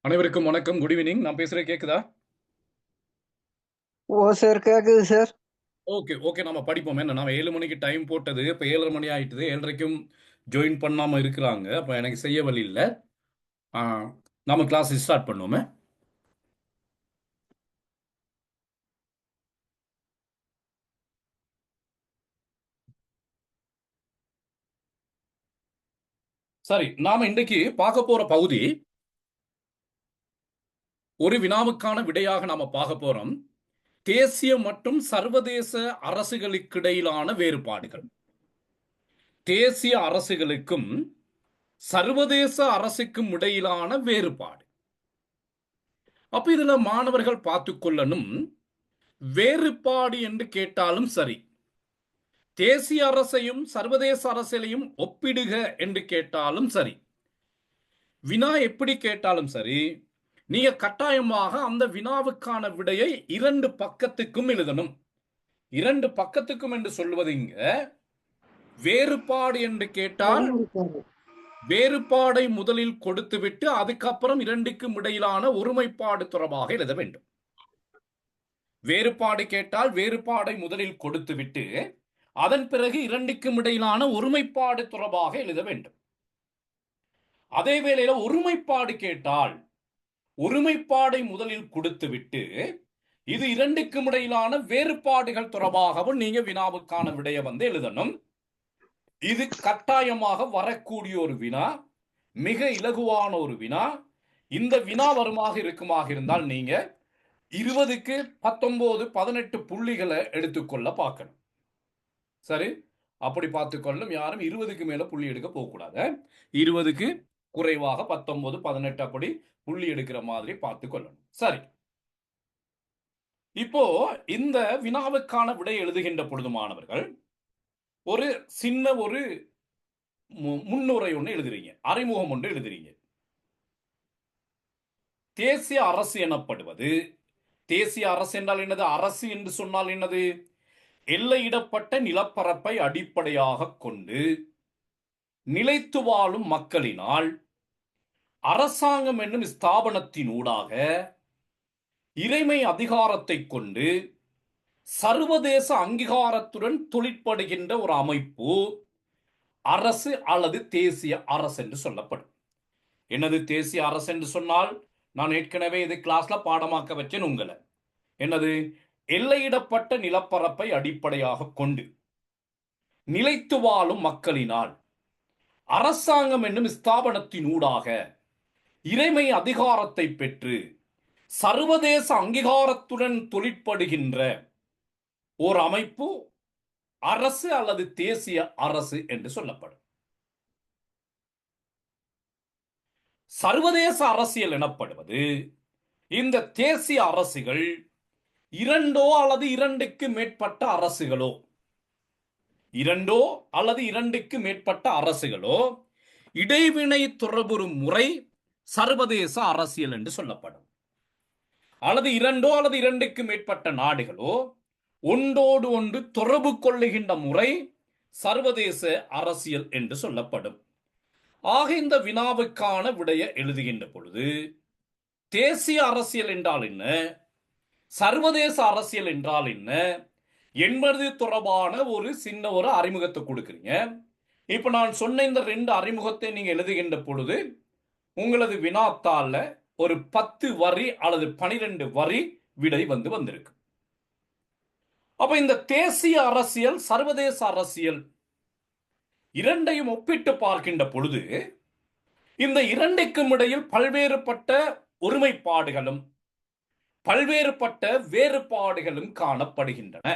அனைவருக்கும் வணக்கம். Good evening. நான் பேசுறது கேக்குதா? ஓ சார், கேக்குது சார். Okay, okay. நம்ம படிப்போம். என்ன நாம 7 மணிக்கு டைம் போட்டது. இப்ப 7:30 மணி ஆயிட்டுது. 7:30க்கும் ஜாயின் பண்ணாம இருக்கிறாங்க. அப்ப எனக்கு செய்ய வழி இல்ல. ஆ, நாம கிளாஸ் ஸ்டார்ட் பண்ணுவோமே. சரி, நாம இன்றைக்கு பார்க்க போற பகுதி ஒரு வினாவுக்கான விடையாக நாம பார்க்க போறோம். தேசிய மற்றும் சர்வதேச அரசுகளுக்கிடையிலான வேறுபாடுகள். தேசிய அரசுகளுக்கும் சர்வதேச அரசுக்கும் இடையிலான வேறுபாடு. அப்ப இதுல மாணவர்கள் பார்த்துக் கொள்ளணும். வேறுபாடு என்று கேட்டாலும் சரி, தேசிய அரசையும் சர்வதேச அரசியலையும் ஒப்பிடுக என்று கேட்டாலும் சரி, வினா எப்படி கேட்டாலும் சரி, நீங்க கட்டாயமாக அந்த வினாவுக்கான விடையை இரண்டு பக்கத்துக்கும் எழுதணும். இரண்டு பக்கத்துக்கும் என்று சொல்வது இங்க வேறுபாடு என்று கேட்டால் வேறுபாடை முதலில் கொடுத்துவிட்டு அதுக்கப்புறம் இரண்டுக்கும் இடையிலான ஒருமைப்பாடு தொடர்பாக எழுத வேண்டும். வேறுபாடு கேட்டால் வேறுபாடை முதலில் கொடுத்துவிட்டு அதன் பிறகு இரண்டுக்கும் இடையிலான ஒருமைப்பாடு தொடர்பாக எழுத வேண்டும். அதே வேளையில ஒருமைப்பாடு கேட்டால் ஒருமைப்பாடை முதலில் கொடுத்துவிட்டு இது இரண்டுக்கும் இடையிலான வேறுபாடுகள் தொடர்பாகவும் நீங்க வினாவுக்கான விடைய எழுதணும். இது கட்டாயமாக வரக்கூடிய ஒரு வினா, மிக இலகுவான ஒரு வினா. இந்த வினா வருமாக இருக்குமாக இருந்தால் நீங்க 20க்கு 19 18 புள்ளிகளை எடுத்துக்கொள்ள பார்க்கணும். சரி, அப்படி பார்த்துக்கொள்ளும். யாரும் 20க்கு மேல புள்ளி எடுக்க போகக்கூடாது. 20க்கு குறைவாக 19 18 அப்படி புள்ளி எடுக்கிற மாதிரி பார்த்துக்கொள்ளணும். சரி, இப்போ இந்த வினாவுக்கான விடை எழுதுகின்ற பொழுது மாணவர்கள் ஒரு சின்ன ஒரு முன்னுரை ஒன்று எழுதுறீங்க, அறிமுகம் ஒன்று எழுதுறீங்க. தேசிய அரசு எனப்படுவது, தேசிய அரசு என்றால் என்னது? அரசு என்று சொன்னால் என்னது? எல்லையிடப்பட்ட நிலப்பரப்பை அடிப்படையாக கொண்டு நிலைத்து வாழும் மக்களினால் அரசாங்கம் என்னும் ஸ்தாபனத்தினூடாக இறைமை அதிகாரத்தை கொண்டு சர்வதேச அங்கீகாரத்துடன் தொழிற்படுகின்ற ஒரு அமைப்பு அரசு அல்லது தேசிய அரசு என்று சொல்லப்படும். என்னது தேசிய அரசு என்று சொன்னால்? நான் ஏற்கனவே இது கிளாஸ்ல பாடமாக்க வச்சேன் உங்களை. என்னது? எல்லையிடப்பட்ட நிலப்பரப்பை அடிப்படையாக கொண்டு நிலைத்து வாழும் மக்களினால் அரசாங்கம் என்னும் ஸ்தாபனத்தினூடாக இறைமை அதிகாரத்தை பெற்று சர்வதேச அங்கீகாரத்துடன் தொழிற்படுகின்ற ஒரு அமைப்பு அரசு அல்லது தேசிய அரசு என்று சொல்லப்படும். சர்வதேச அரசியல் எனப்படுவது இந்த தேசிய அரசுகள் இரண்டோ அல்லது இரண்டுக்கு மேற்பட்ட அரசுகளோ இரண்டோ அல்லது இரண்டுக்கு மேற்பட்ட அரசுகளோ இடைவினை தொடர்புறும் முறை சர்வதேச அரசியல் என்று சொல்லப்படும். அல்லது இரண்டோ அல்லது இரண்டுக்கு மேற்பட்ட நாடுகளோ ஒன்றோடு ஒன்று தொடர்பு கொள்ளுகின்ற முறை சர்வதேச அரசியல் என்று சொல்லப்படும். ஆக இந்த வினாவுக்கான விடைய எழுதுகின்ற பொழுது தேசிய அரசியல் என்றால் என்ன, சர்வதேச அரசியல் என்றால் என்ன என்பது தொடர்பான ஒரு சின்ன ஒரு அறிமுகத்தை கொடுக்குறீங்க. இப்ப நான் சொன்ன இந்த ரெண்டு அறிமுகத்தை நீங்க எழுதுகின்ற பொழுது உங்களது வினாத்தாள்ல ஒரு 10 வரி அல்லது 12 வரி விடை வந்திருக்கு. அப்ப இந்த தேசிய அரசியல் சர்வதேச அரசியல் இரண்டையும் ஒப்பிட்டு பார்க்கின்ற பொழுது இந்த இரண்டுக்கும் இடையில் பல்வேறுபட்ட ஒருமைப்பாடுகளும் பல்வேறுபட்ட வேறுபாடுகளும் காணப்படுகின்றன.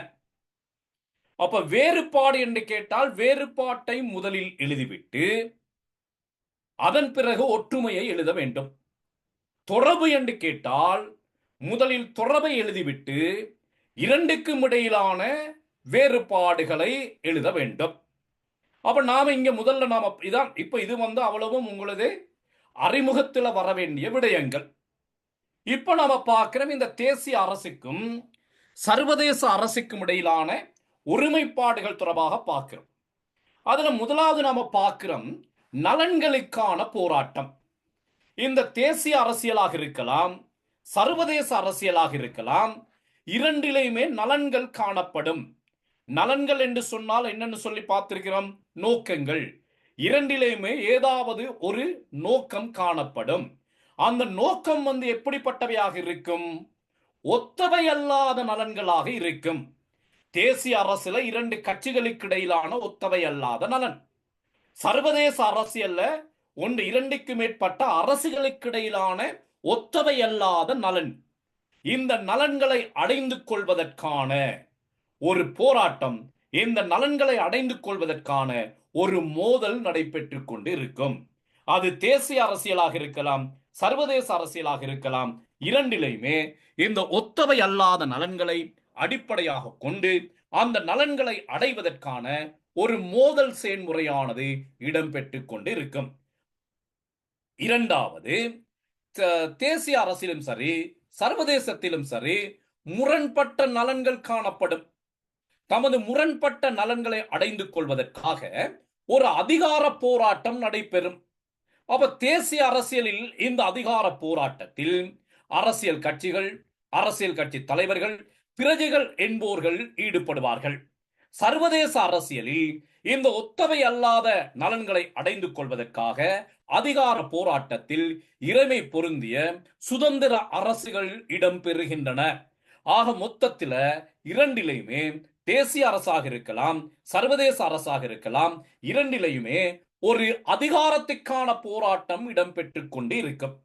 அப்ப வேறுபாடு என்று கேட்டால் வேறுபாட்டை முதலில் எழுதிவிட்டு அதன் பிறகு ஒற்றுமையை எழுத வேண்டும். தொடர்பு என்று கேட்டால் முதலில் தொடர்பை எழுதிவிட்டு இரண்டுக்கும் இடையிலான வேறுபாடுகளை எழுத வேண்டும். அப்ப நாம இங்க முதல்ல நாம இதான் இப்ப இது அவ்வளவும் உங்களது அறிமுகத்தில் வர வேண்டிய விடயங்கள். இப்ப நாம பார்க்கிறோம் இந்த தேசிய அரசுக்கும் சர்வதேச அரசுக்கும் இடையிலான ஒருமைப்பாடுகள் தொடர்பாக பார்க்கிறோம். அதுல முதலாவது நாம பார்க்கிறோம் நலன்களுக்கான போராட்டம். இந்த தேசிய அரசியலாக இருக்கலாம், சர்வதேச அரசியலாக இருக்கலாம், இரண்டிலேயுமே நலன்கள் காணப்படும். நலன்கள் என்று சொன்னால் என்னன்னு சொல்லி பார்த்திருக்கிறோம், நோக்கங்கள். இரண்டிலேயுமே ஏதாவது ஒரு நோக்கம் காணப்படும். அந்த நோக்கம் எப்படிப்பட்டவையாக இருக்கும்? ஒத்தவை அல்லாத நலன்களாக இருக்கும். தேசிய அரசுல இரண்டு கட்சிகளுக்கு இடையிலான ஒத்தவை அல்லாத நலன். சர்வதேச அரசியல்ல ஒன்று இரண்டுக்கு மேற்பட்ட அரசுகளுக்கு இடையிலான ஒத்தவை அல்லாத நலன். இந்த நலன்களை அடைந்து கொள்வதற்கான ஒரு போராட்டம், இந்த நலன்களை அடைந்து கொள்வதற்கான ஒரு மோதல் நடைபெற்றுக் கொண்டு இருக்கும். அது தேசிய அரசியலாக இருக்கலாம், சர்வதேச அரசியலாக இருக்கலாம். இரண்டிலையுமே இந்த ஒத்தவை அல்லாத நலன்களை அடிப்படையாக கொண்டு அந்த நலன்களை அடைவதற்கான ஒரு மோதல் செயல்முறையானது இடம்பெற்றுக் கொண்டு இருக்கும். இரண்டாவது, தேசிய அரசியலும் சரி சர்வதேசத்திலும் சரி முரண்பட்ட நலன்கள் காணப்படும். தமது முரண்பட்ட நலன்களை அடைந்து கொள்வதற்காக ஒரு அதிகார போராட்டம் நடைபெறும். அப்ப தேசிய அரசியலில் இந்த அதிகார போராட்டத்தில் அரசியல் கட்சிகள், அரசியல் கட்சி தலைவர்கள், பிரஜைகள் என்போர்கள் ஈடுபடுவார்கள். சர்வதேச அரசியலில் இந்த ஒத்தவை அல்லாத நலன்களை அடைந்து கொள்வதற்காக அதிகார போராட்டத்தில் இறைமை பொருந்திய சுதந்திர அரசுகள் இடம்பெறுகின்றன. ஆக மொத்தத்தில் இரண்டிலையுமே தேசிய அரசாக இருக்கலாம், சர்வதேச அரசாக இருக்கலாம், இரண்டிலையுமே ஒரு அதிகாரத்துக்கான போராட்டம் இடம்பெற்றுக் கொண்டு இருக்கும்.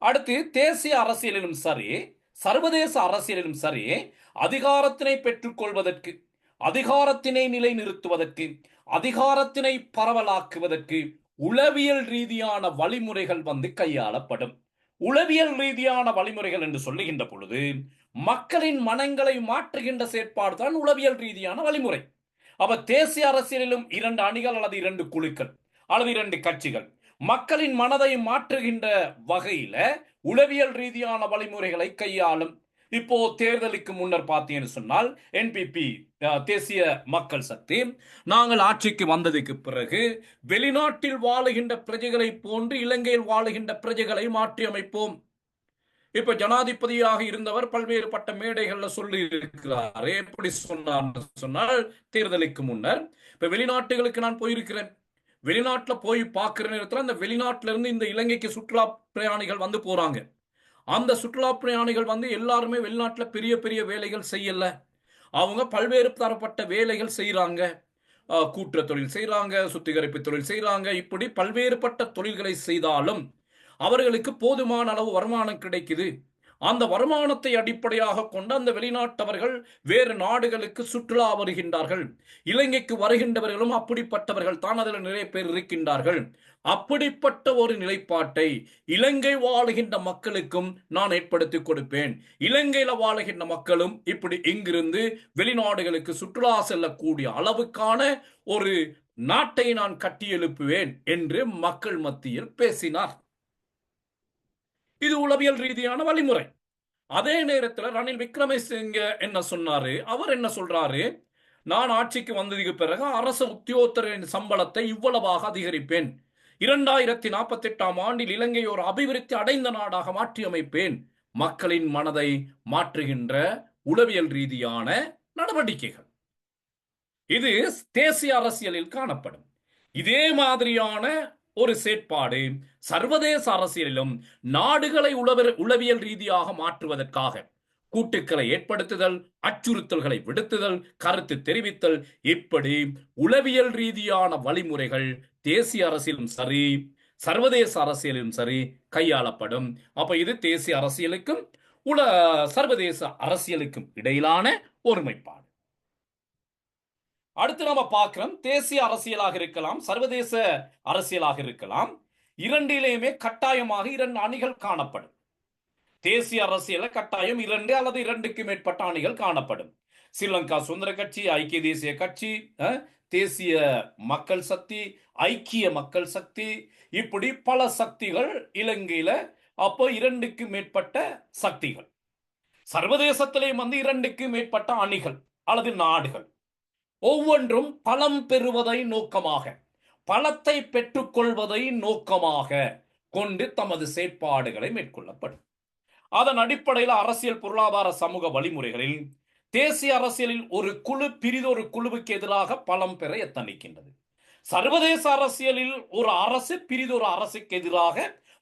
அடுத்து தேசிய அரசியலிலும் சரி சர்வதேச அரசியலிலும் சரி அதிகாரத்தினை பெற்றுக் கொள்வதற்கு, அதிகாரத்தினை நிலைநிறுத்துவதற்கு, அதிகாரத்தினை பரவலாக்குவதற்கு உளவியல் ரீதியான வழிமுறைகள் கையாளப்படும். உளவியல் ரீதியான வழிமுறைகள் என்று சொல்லுகின்ற பொழுது மக்களின் மனங்களை மாற்றுகின்ற செயற்பாடு தான் உளவியல் ரீதியான வழிமுறை. அப்ப தேசிய அரசியலிலும் இரண்டு அணிகள் அல்லது இரண்டு குழுக்கள் அல்லது இரண்டு கட்சிகள் மக்களின் மனதை மாற்றுகின்ற வகையில உளவியல் ரீதியான வழிமுறைகளை கையாளும். இப்போ தேர்தலுக்கு முன்னர் பார்த்தீங்கன்னு சொன்னால் என்பிபி தேசிய மக்கள் சக்தி நாங்கள் ஆட்சிக்கு வந்ததுக்கு பிறகு வெளிநாட்டில் வாழுகின்ற பிரஜைகளை போன்று இலங்கையில் வாழுகின்ற பிரஜைகளை மாற்றி அமைப்போம். இப்ப ஜனாதிபதியாக இருந்தவர் பல்வேறு பட்ட மேடைகள்ல சொல்லி இருக்கிறார். எப்படி சொன்னால் தேர்தலுக்கு முன்னர் இப்ப வெளிநாட்டுகளுக்கு நான் போயிருக்கிறேன், வெளிநாட்டுல போய் பார்க்கிற நேரத்தில் அந்த வெளிநாட்டில இருந்து இந்த இலங்கைக்கு சுற்றுலா பிரயாணிகள் போறாங்க. அந்த சுற்றுலா பிரயாணிகள் எல்லாருமே வெளிநாட்டுல பெரிய பெரிய வேலைகள் செய்யல, அவங்க பல்வேறு தரப்பட்ட வேலைகள் செய்யறாங்க. கூட்டுற தொழில் செய்யறாங்க, சுத்திகரிப்பு தொழில் செய்யறாங்க. இப்படி பல்வேறுபட்ட தொழில்களை செய்தாலும் அவர்களுக்கு போதுமான அளவு வருமானம் கிடைக்குது. அந்த வருமானத்தை அடிப்படையாக கொண்டு அந்த வெளிநாட்டவர்கள் வேறு நாடுகளுக்கு சுற்றுலா வருகின்றார்கள். இலங்கைக்கு வருகின்றவர்களும் அப்படிப்பட்டவர்கள் தான், அதில் நிறைய பேர் இருக்கின்றார்கள். அப்படிப்பட்ட ஒரு நிலைப்பாட்டை இலங்கை வாழுகின்ற மக்களுக்கும் நான் ஏற்படுத்தி கொடுப்பேன். இலங்கையில வாழுகின்ற மக்களும் இப்படி இங்கிருந்து வெளிநாடுகளுக்கு சுற்றுலா செல்லக்கூடிய அளவுக்கான ஒரு நாட்டை நான் கட்டியெழுப்புவேன் என்று மக்கள் மத்தியில் பேசினார். இது உளவியல் ரீதியான வழிமுறை. அதே நேரத்தில் ரணில் விக்ரமசிங்க என்ன சொன்னாரு? அவர் என்ன சொல்றாரு? நான் ஆட்சிக்கு வந்ததுக்கு பிறகு அரசு உத்தியோகத்தரின் சம்பளத்தை இவ்வளவாக அதிகரிப்பேன், 2048 ஆண்டில் இலங்கை ஒரு அபிவிருத்தி அடைந்த நாடாக மாற்றி அமைப்பேன். மக்களின் மனதை மாற்றுகின்ற உளவியல் ரீதியான நடவடிக்கைகள் இது தேசிய அரசியலில் காணப்படும். இதே மாதிரியான ஒரு செயற்பாடு சர்வதேச அரசியலிலும் நாடுகளை உளவியல் ரீதியாக மாற்றுவதற்காக கூட்டுக்களை ஏற்படுத்துதல், அச்சுறுத்தல்களை விடுத்துதல், கருத்து தெரிவித்தல், இப்படி உளவியல் ரீதியான வழிமுறைகள் தேசிய அரசியலும் சரி சர்வதேச அரசியலிலும் சரி கையாளப்படும். அப்ப இது தேசிய அரசியலுக்கும் சர்வதேச அரசியலுக்கும் இடையிலான ஒருமைப்பாடு. அடுத்து நம்ம பார்க்கிறோம், தேசிய அரசியலாக இருக்கலாம், சர்வதேச அரசியலாக இருக்கலாம், இரண்டிலேயுமே கட்டாயமாக இரண்டு அணிகள் காணப்படும். தேசிய அரசியல கட்டாயம் இரண்டு அல்லது இரண்டுக்கு மேற்பட்ட அணிகள் காணப்படும். ஸ்ரீலங்கா சுதந்திர கட்சி, ஐக்கிய தேசிய கட்சி, தேசிய மக்கள் சக்தி, ஐக்கிய மக்கள் சக்தி, இப்படி பல சக்திகள் இலங்கையில. அப்போ இரண்டுக்கு மேற்பட்ட சக்திகள். சர்வதேசத்திலேயும் இரண்டுக்கு மேற்பட்ட அணிகள் அல்லது நாடுகள், ஒவ்வொன்றும் பலம் பெறுவதை நோக்கமாக, பலத்தை பெற்றுக்கொள்வதை நோக்கமாக கொண்டு தமது செயற்பாடுகளை மேற்கொள்ளப்படும். அதன் அடிப்படையில் அரசியல், பொருளாதார, சமூக வழிமுறைகளில் தேசிய அரசியலில் ஒரு குழு பிரிதொரு குழுவுக்கு எதிராக பலம் பெற எத்தனிக்கின்றது. சர்வதேச அரசியலில் ஒரு அரசு பிரிதொரு அரசுக்கு எதிராக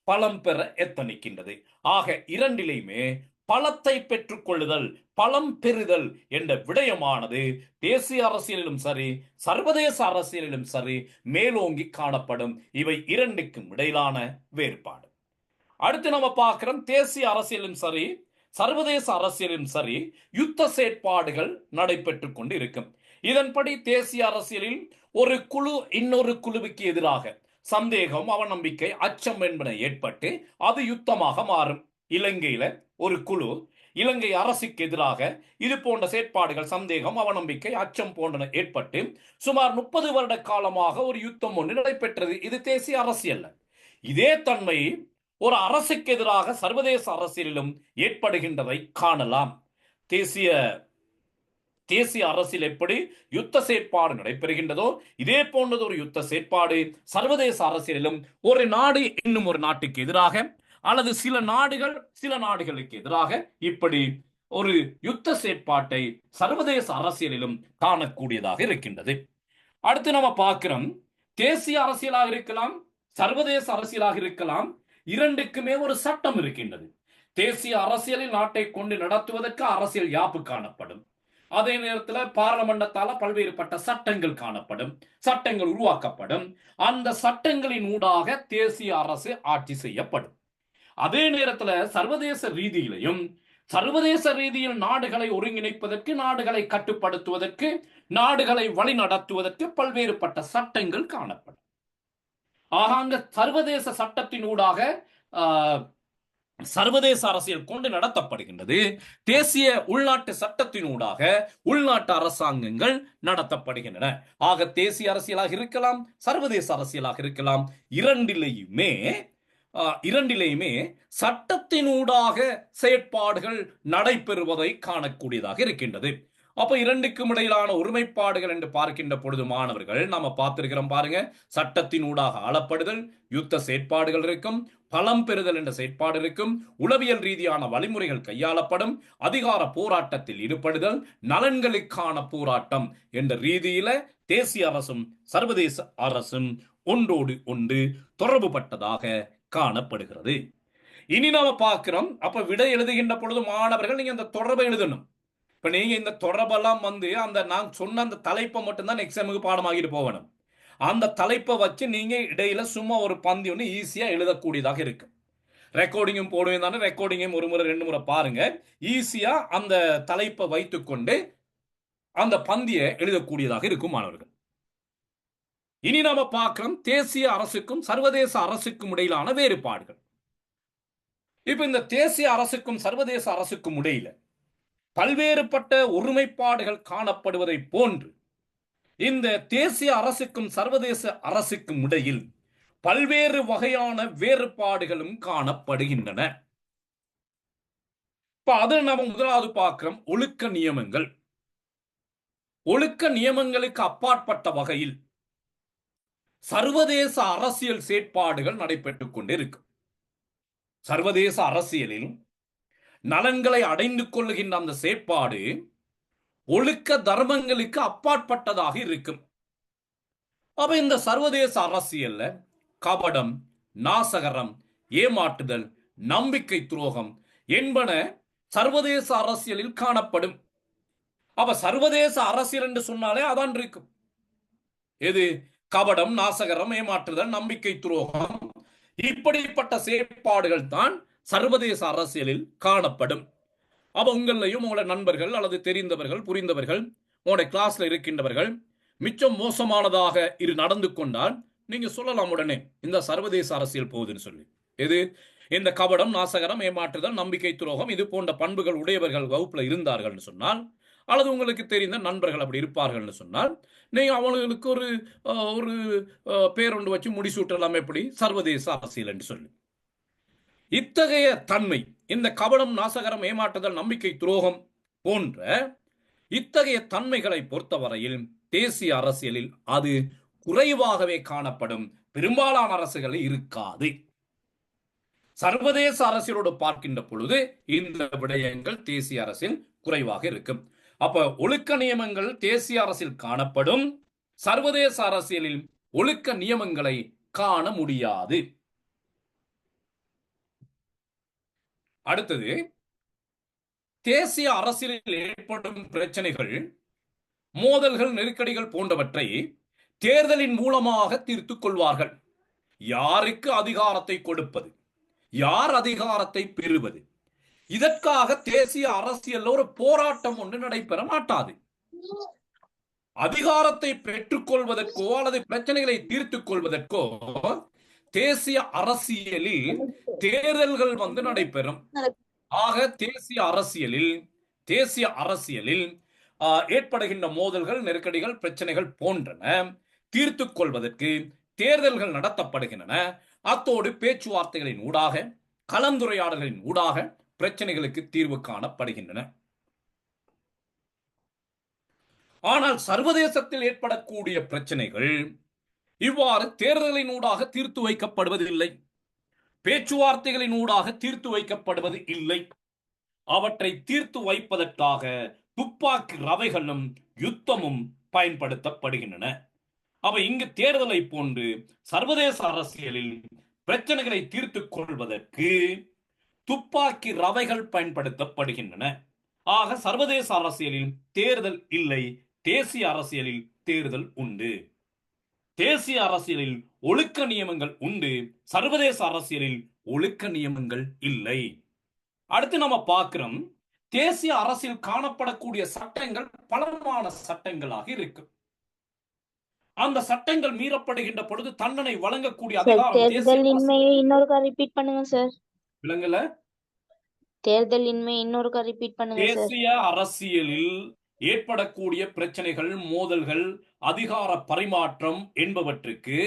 பலம் பெற எத்தனிக்கின்றது. ஆக இரண்டிலையுமே பலத்தை பெற்றுக் கொள்ளுதல், பலம் பெறுதல் என்ற விடயமானது தேசிய அரசியலிலும் சரி, சர்வதேச அரசியலிலும் சரி மேலோங்கி காணப்படும். இவை இரண்டுக்கும் இடையிலான வேறுபாடு. அடுத்து நம்ம பார்க்கிறோம், தேசிய அரசியலும் சரி, சர்வதேச அரசியலும் சரி, யுத்த செயற்பாடுகள் நடைபெற்றுக் கொண்டு இருக்கும். இதன்படி தேசிய அரசியலில் ஒரு குழு இன்னொரு குழுவுக்கு எதிராக சந்தேகம், அவநம்பிக்கை, அச்சம் என்பன ஏற்பட்டு அது யுத்தமாக மாறும். இலங்கையில ஒரு குழு இலங்கை அரசுக்கு எதிராக இது போன்ற செயற்பாடுகள், சந்தேகம், அவநம்பிக்கை, அச்சம் போன்றன ஏற்பட்டு சுமார் 30 வருட காலமாக ஒரு யுத்தம் ஒன்று நடைபெற்றது. இது தேசிய அரசியல். இதே தன்மை ஒரு அரசுக்கு எதிராக சர்வதேச அரசியலிலும் ஏற்படுகின்றதை காணலாம். தேசிய அரசியல் எப்படி யுத்த செயற்பாடு நடைபெறுகின்றதோ இதே போன்றது ஒரு யுத்த செயற்பாடு சர்வதேச அரசியலிலும் ஒரு நாடு இன்னும் ஒரு நாட்டுக்கு எதிராக அல்லது சில நாடுகள் சில நாடுகளுக்கு எதிராக இப்படி ஒரு யுத்த செயற்பாட்டை சர்வதேச அரசியலிலும் காணக்கூடியதாக இருக்கின்றது. அடுத்து நம்ம பார்க்கிறோம், தேசிய அரசியலாக இருக்கலாம், சர்வதேச அரசியலாக இருக்கலாம், இரண்டுக்குமே ஒரு சட்டம் இருக்கின்றது. தேசிய அரசியலில் நாட்டை கொண்டு நடத்துவதற்கு அரசியல் யாப்பு காணப்படும். அதே நேரத்தில் பாராளுமன்றத்தால பல்வேறுபட்ட சட்டங்கள் காணப்படும், சட்டங்கள் உருவாக்கப்படும். அந்த சட்டங்களின் ஊடாக தேசிய அரசு ஆட்சி செய்யப்படும். அதே நேரத்தில் சர்வதேச ரீதியிலையும் சர்வதேச ரீதியில் நாடுகளை ஒருங்கிணைப்பதற்கு, நாடுகளை கட்டுப்படுத்துவதற்கு, நாடுகளை வழி நடத்துவதற்கு பல்வேறுபட்ட சட்டங்கள் காணப்படும். ஆக அங்க சர்வதேச சட்டத்தினூடாக சர்வதேச அரசியல் கொண்டு நடத்தப்படுகின்றது. தேசிய உள்நாட்டு சட்டத்தினூடாக உள்நாட்டு அரசாங்கங்கள் நடத்தப்படுகின்றன. ஆக தேசிய அரசியலாக இருக்கலாம், சர்வதேச அரசியலாக இருக்கலாம், இரண்டிலேயுமே சட்டத்தினூடாக செயற்பாடுகள் நடைபெறுவதை காணக்கூடியதாக இருக்கின்றது. அப்ப இரண்டுக்கும் இடையிலான ஒருமைப்பாடுகள் என்று பார்க்கின்ற பொழுது மாணவர்கள் நாம பார்த்திருக்கிறோம் பாருங்க, சட்டத்தினூடாக ஆளப்படுதல், யுத்த செயற்பாடுகள் இருக்கும், பலம் பெறுதல் என்ற செயற்பாடு இருக்கும், உளவியல் ரீதியான வழிமுறைகள் கையாளப்படும், அதிகார போராட்டத்தில் ஈடுபடுதல், நலன்களுக்கான போராட்டம் என்ற ரீதியில தேசிய அரசும் சர்வதேச அரசும் ஒன்றோடு ஒன்று தொடர்பு பட்டதாக காணப்படுகிறது. இனி நாம பார்க்கிறோம், அப்ப விடை எழுதுகின்ற பொழுது மாணவர்கள் நீங்க அந்த தொடர்பை எழுதணும். இப்ப நீங்க இந்த தொடர்பெல்லாம் அந்த நான் சொன்ன அந்த தலைப்பை மட்டும்தான் எக்ஸாமுக்கு பாடமாகிட்டு போகணும். அந்த தலைப்பை வச்சு நீங்க இடையில சும்மா ஒரு பந்தி ஒன்று ஈஸியா எழுதக்கூடியதாக இருக்கு. ரெக்கார்டிங்கும் போடுவேன் தானே, ரெக்கார்டிங்கும் ஒரு முறை 2 முறை பாருங்க. ஈஸியா அந்த தலைப்பை வைத்துக்கொண்டு அந்த பந்தியை எழுதக்கூடியதாக இருக்கும் மாணவர்கள். இனி நாம பார்க்கிறோம், தேசிய அரசுக்கும் சர்வதேச அரசுக்கும் இடையிலான வேறுபாடுகள். இப்ப இந்த தேசிய அரசுக்கும் சர்வதேச அரசுக்கும் இடையில பல்வேறுபட்ட ஒருமைப்பாடுகள் காணப்படுவதை போன்று இந்த தேசிய அரசுக்கும் சர்வதேச அரசுக்கும் இடையில் பல்வேறு வகையான வேறுபாடுகளும் காணப்படுகின்றன. இப்ப அதை நம்ம முதலாவது பார்க்கிறோம், ஒழுக்க நியமங்கள். ஒழுக்க நியமங்களுக்கு அப்பாற்பட்ட வகையில் சர்வதேச அரசியல் செயற்பாடுகள் நடைபெற்றுக் கொண்டிருக்கும். சர்வதேச அரசியலில் நலன்களை அடைந்து கொள்ளுகின்ற அந்த செயற்பாடு ஒழுக்க தர்மங்களுக்கு அப்பாற்பட்டதாக இருக்கும். அப்ப இந்த சர்வதேச அரசியல்ல கபடம், நாசகரம், ஏமாற்றுதல், நம்பிக்கை துரோகம் என்பன சர்வதேச அரசியலில் காணப்படும். அப்ப சர்வதேச அரசியல் என்று சொன்னாலே அதான் இருக்கும். எது? கபடம், நாசகரம், ஏமாற்றுதல், நம்பிக்கை துரோகம், இப்படிப்பட்ட செயற்பாடுகள் தான் சர்வதேச அரசியலில் காணப்படும். அப்ப உங்களையும் உங்களோட நண்பர்கள் அல்லது தெரிந்தவர்கள், புரிந்தவர்கள், உங்களோட கிளாஸ்ல இருக்கின்றவர்கள் மிச்சம் மோசமானதாக இது நடந்து கொண்டால் நீங்க சொல்லலாம் உடனே இந்த சர்வதேச அரசியல் போகுதுன்னு சொல்லி. எது? இந்த கபடம், நாசகரம், ஏமாற்றுதல், நம்பிக்கை துரோகம் இது போன்ற பண்புகள் உடையவர்கள் வகுப்புல இருந்தார்கள் சொன்னால், அல்லது உங்களுக்கு தெரிந்த நண்பர்கள் அப்படி இருப்பார்கள் சொன்னால், நீங்க அவங்களுக்கு ஒரு பேரொண்டு வச்சு முடிசூட்டலாம். எப்படி? சர்வதேச அரசியல் என்று சொல்லி. இத்தகைய தன்மை, இந்த கபடம், நாசகரம், ஏமாற்றுதல், நம்பிக்கை துரோகம் போன்ற இத்தகைய தன்மைகளை பொறுத்தவரையில் தேசிய அரசியலில் அது குறைவாகவே காணப்படும். பெரும்பாலான அரசுகளில் இருக்காது. சர்வதேச அரசியலோடு பார்க்கின்ற பொழுது இந்த விடயங்கள் தேசிய அரசில் குறைவாக இருக்கும். அப்ப ஒழுக்க நியமங்கள் தேசிய அரசில் காணப்படும், சர்வதேச அரசியலில் ஒழுக்க நியமங்களை காண முடியாது. அடுத்தது, தேசிய அரசியலில் ஏற்படும் பிரச்சனைகள், மோதல்கள், நெருக்கடிகள் போன்றவற்றை தேர்தலின் மூலமாக தீர்த்துக் கொள்வார்கள். யாருக்கு அதிகாரத்தை கொடுப்பது, யார் அதிகாரத்தை பெறுவது, இதற்காக தேசிய அரசியல் ஒரு போராட்டம் ஒன்று நடைபெற மாட்டாது. அதிகாரத்தை பெற்றுக் கொள்வதற்கோ அல்லது பிரச்சனைகளை தீர்த்துக் கொள்வதற்கோ தேசிய அரசியலில் தேர்தல்கள் நடைபெறும். ஆக தேசிய அரசியலில் ஏற்படுகின்ற மோதல்கள், நெருக்கடிகள், பிரச்சனைகள் போன்றன தீர்த்துக் கொள்வதற்கு தேர்தல்கள் நடத்தப்படுகின்றன. அத்தோடு பேச்சுவார்த்தைகளின் ஊடாக, கலந்துரையாடல்களின் ஊடாக பிரச்சனைகளுக்கு தீர்வு காணப்படுகின்றன. ஆனால் சர்வதேசத்தில் ஏற்படக்கூடிய பிரச்சனைகள் இவ்வாறு தேர்தலின் ஊடாக தீர்த்து வைக்கப்படுவதில்லை, பேச்சுவார்த்தைகளின் ஊடாக தீர்த்து வைக்கப்படுவது இல்லை. அவற்றை தீர்த்து வைப்பதற்காக துப்பாக்கி ரவைகளும் யுத்தமும் பயன்படுத்தப்படுகின்றன. அவை இங்கு தேர்தலை போன்று சர்வதேச அரசியலில் பிரச்சனைகளை தீர்த்துக் கொள்வதற்கு துப்பாக்கி ரவைகள் பயன்படுத்தப்படுகின்றன. ஆக சர்வதேச அரசியலில் தேர்தல் இல்லை, தேசிய அரசியலில் தேர்தல் உண்டு. தேசிய அரசியலில் ஒழுக்க நியமங்கள் உண்டு, சர்வதேச அரசியலில் ஒழுக்க நியமங்கள் இல்லை. அடுத்து நம்ம பார்க்கிறோம், தேசிய அரசியல் காணப்படக்கூடிய சட்டங்கள் பலமான சட்டங்களாக இருக்கு. அந்த சட்டங்கள் மீறப்படுகின்ற பொழுது தண்டனை வழங்கக்கூடிய அதிகாரம் விலங்கல. தேசிய அரசியலில் ஏற்படக்கூடிய பிரச்சனைகள், மோதல்கள், அதிகார பரிமாற்றம் என்பவற்றுக்கு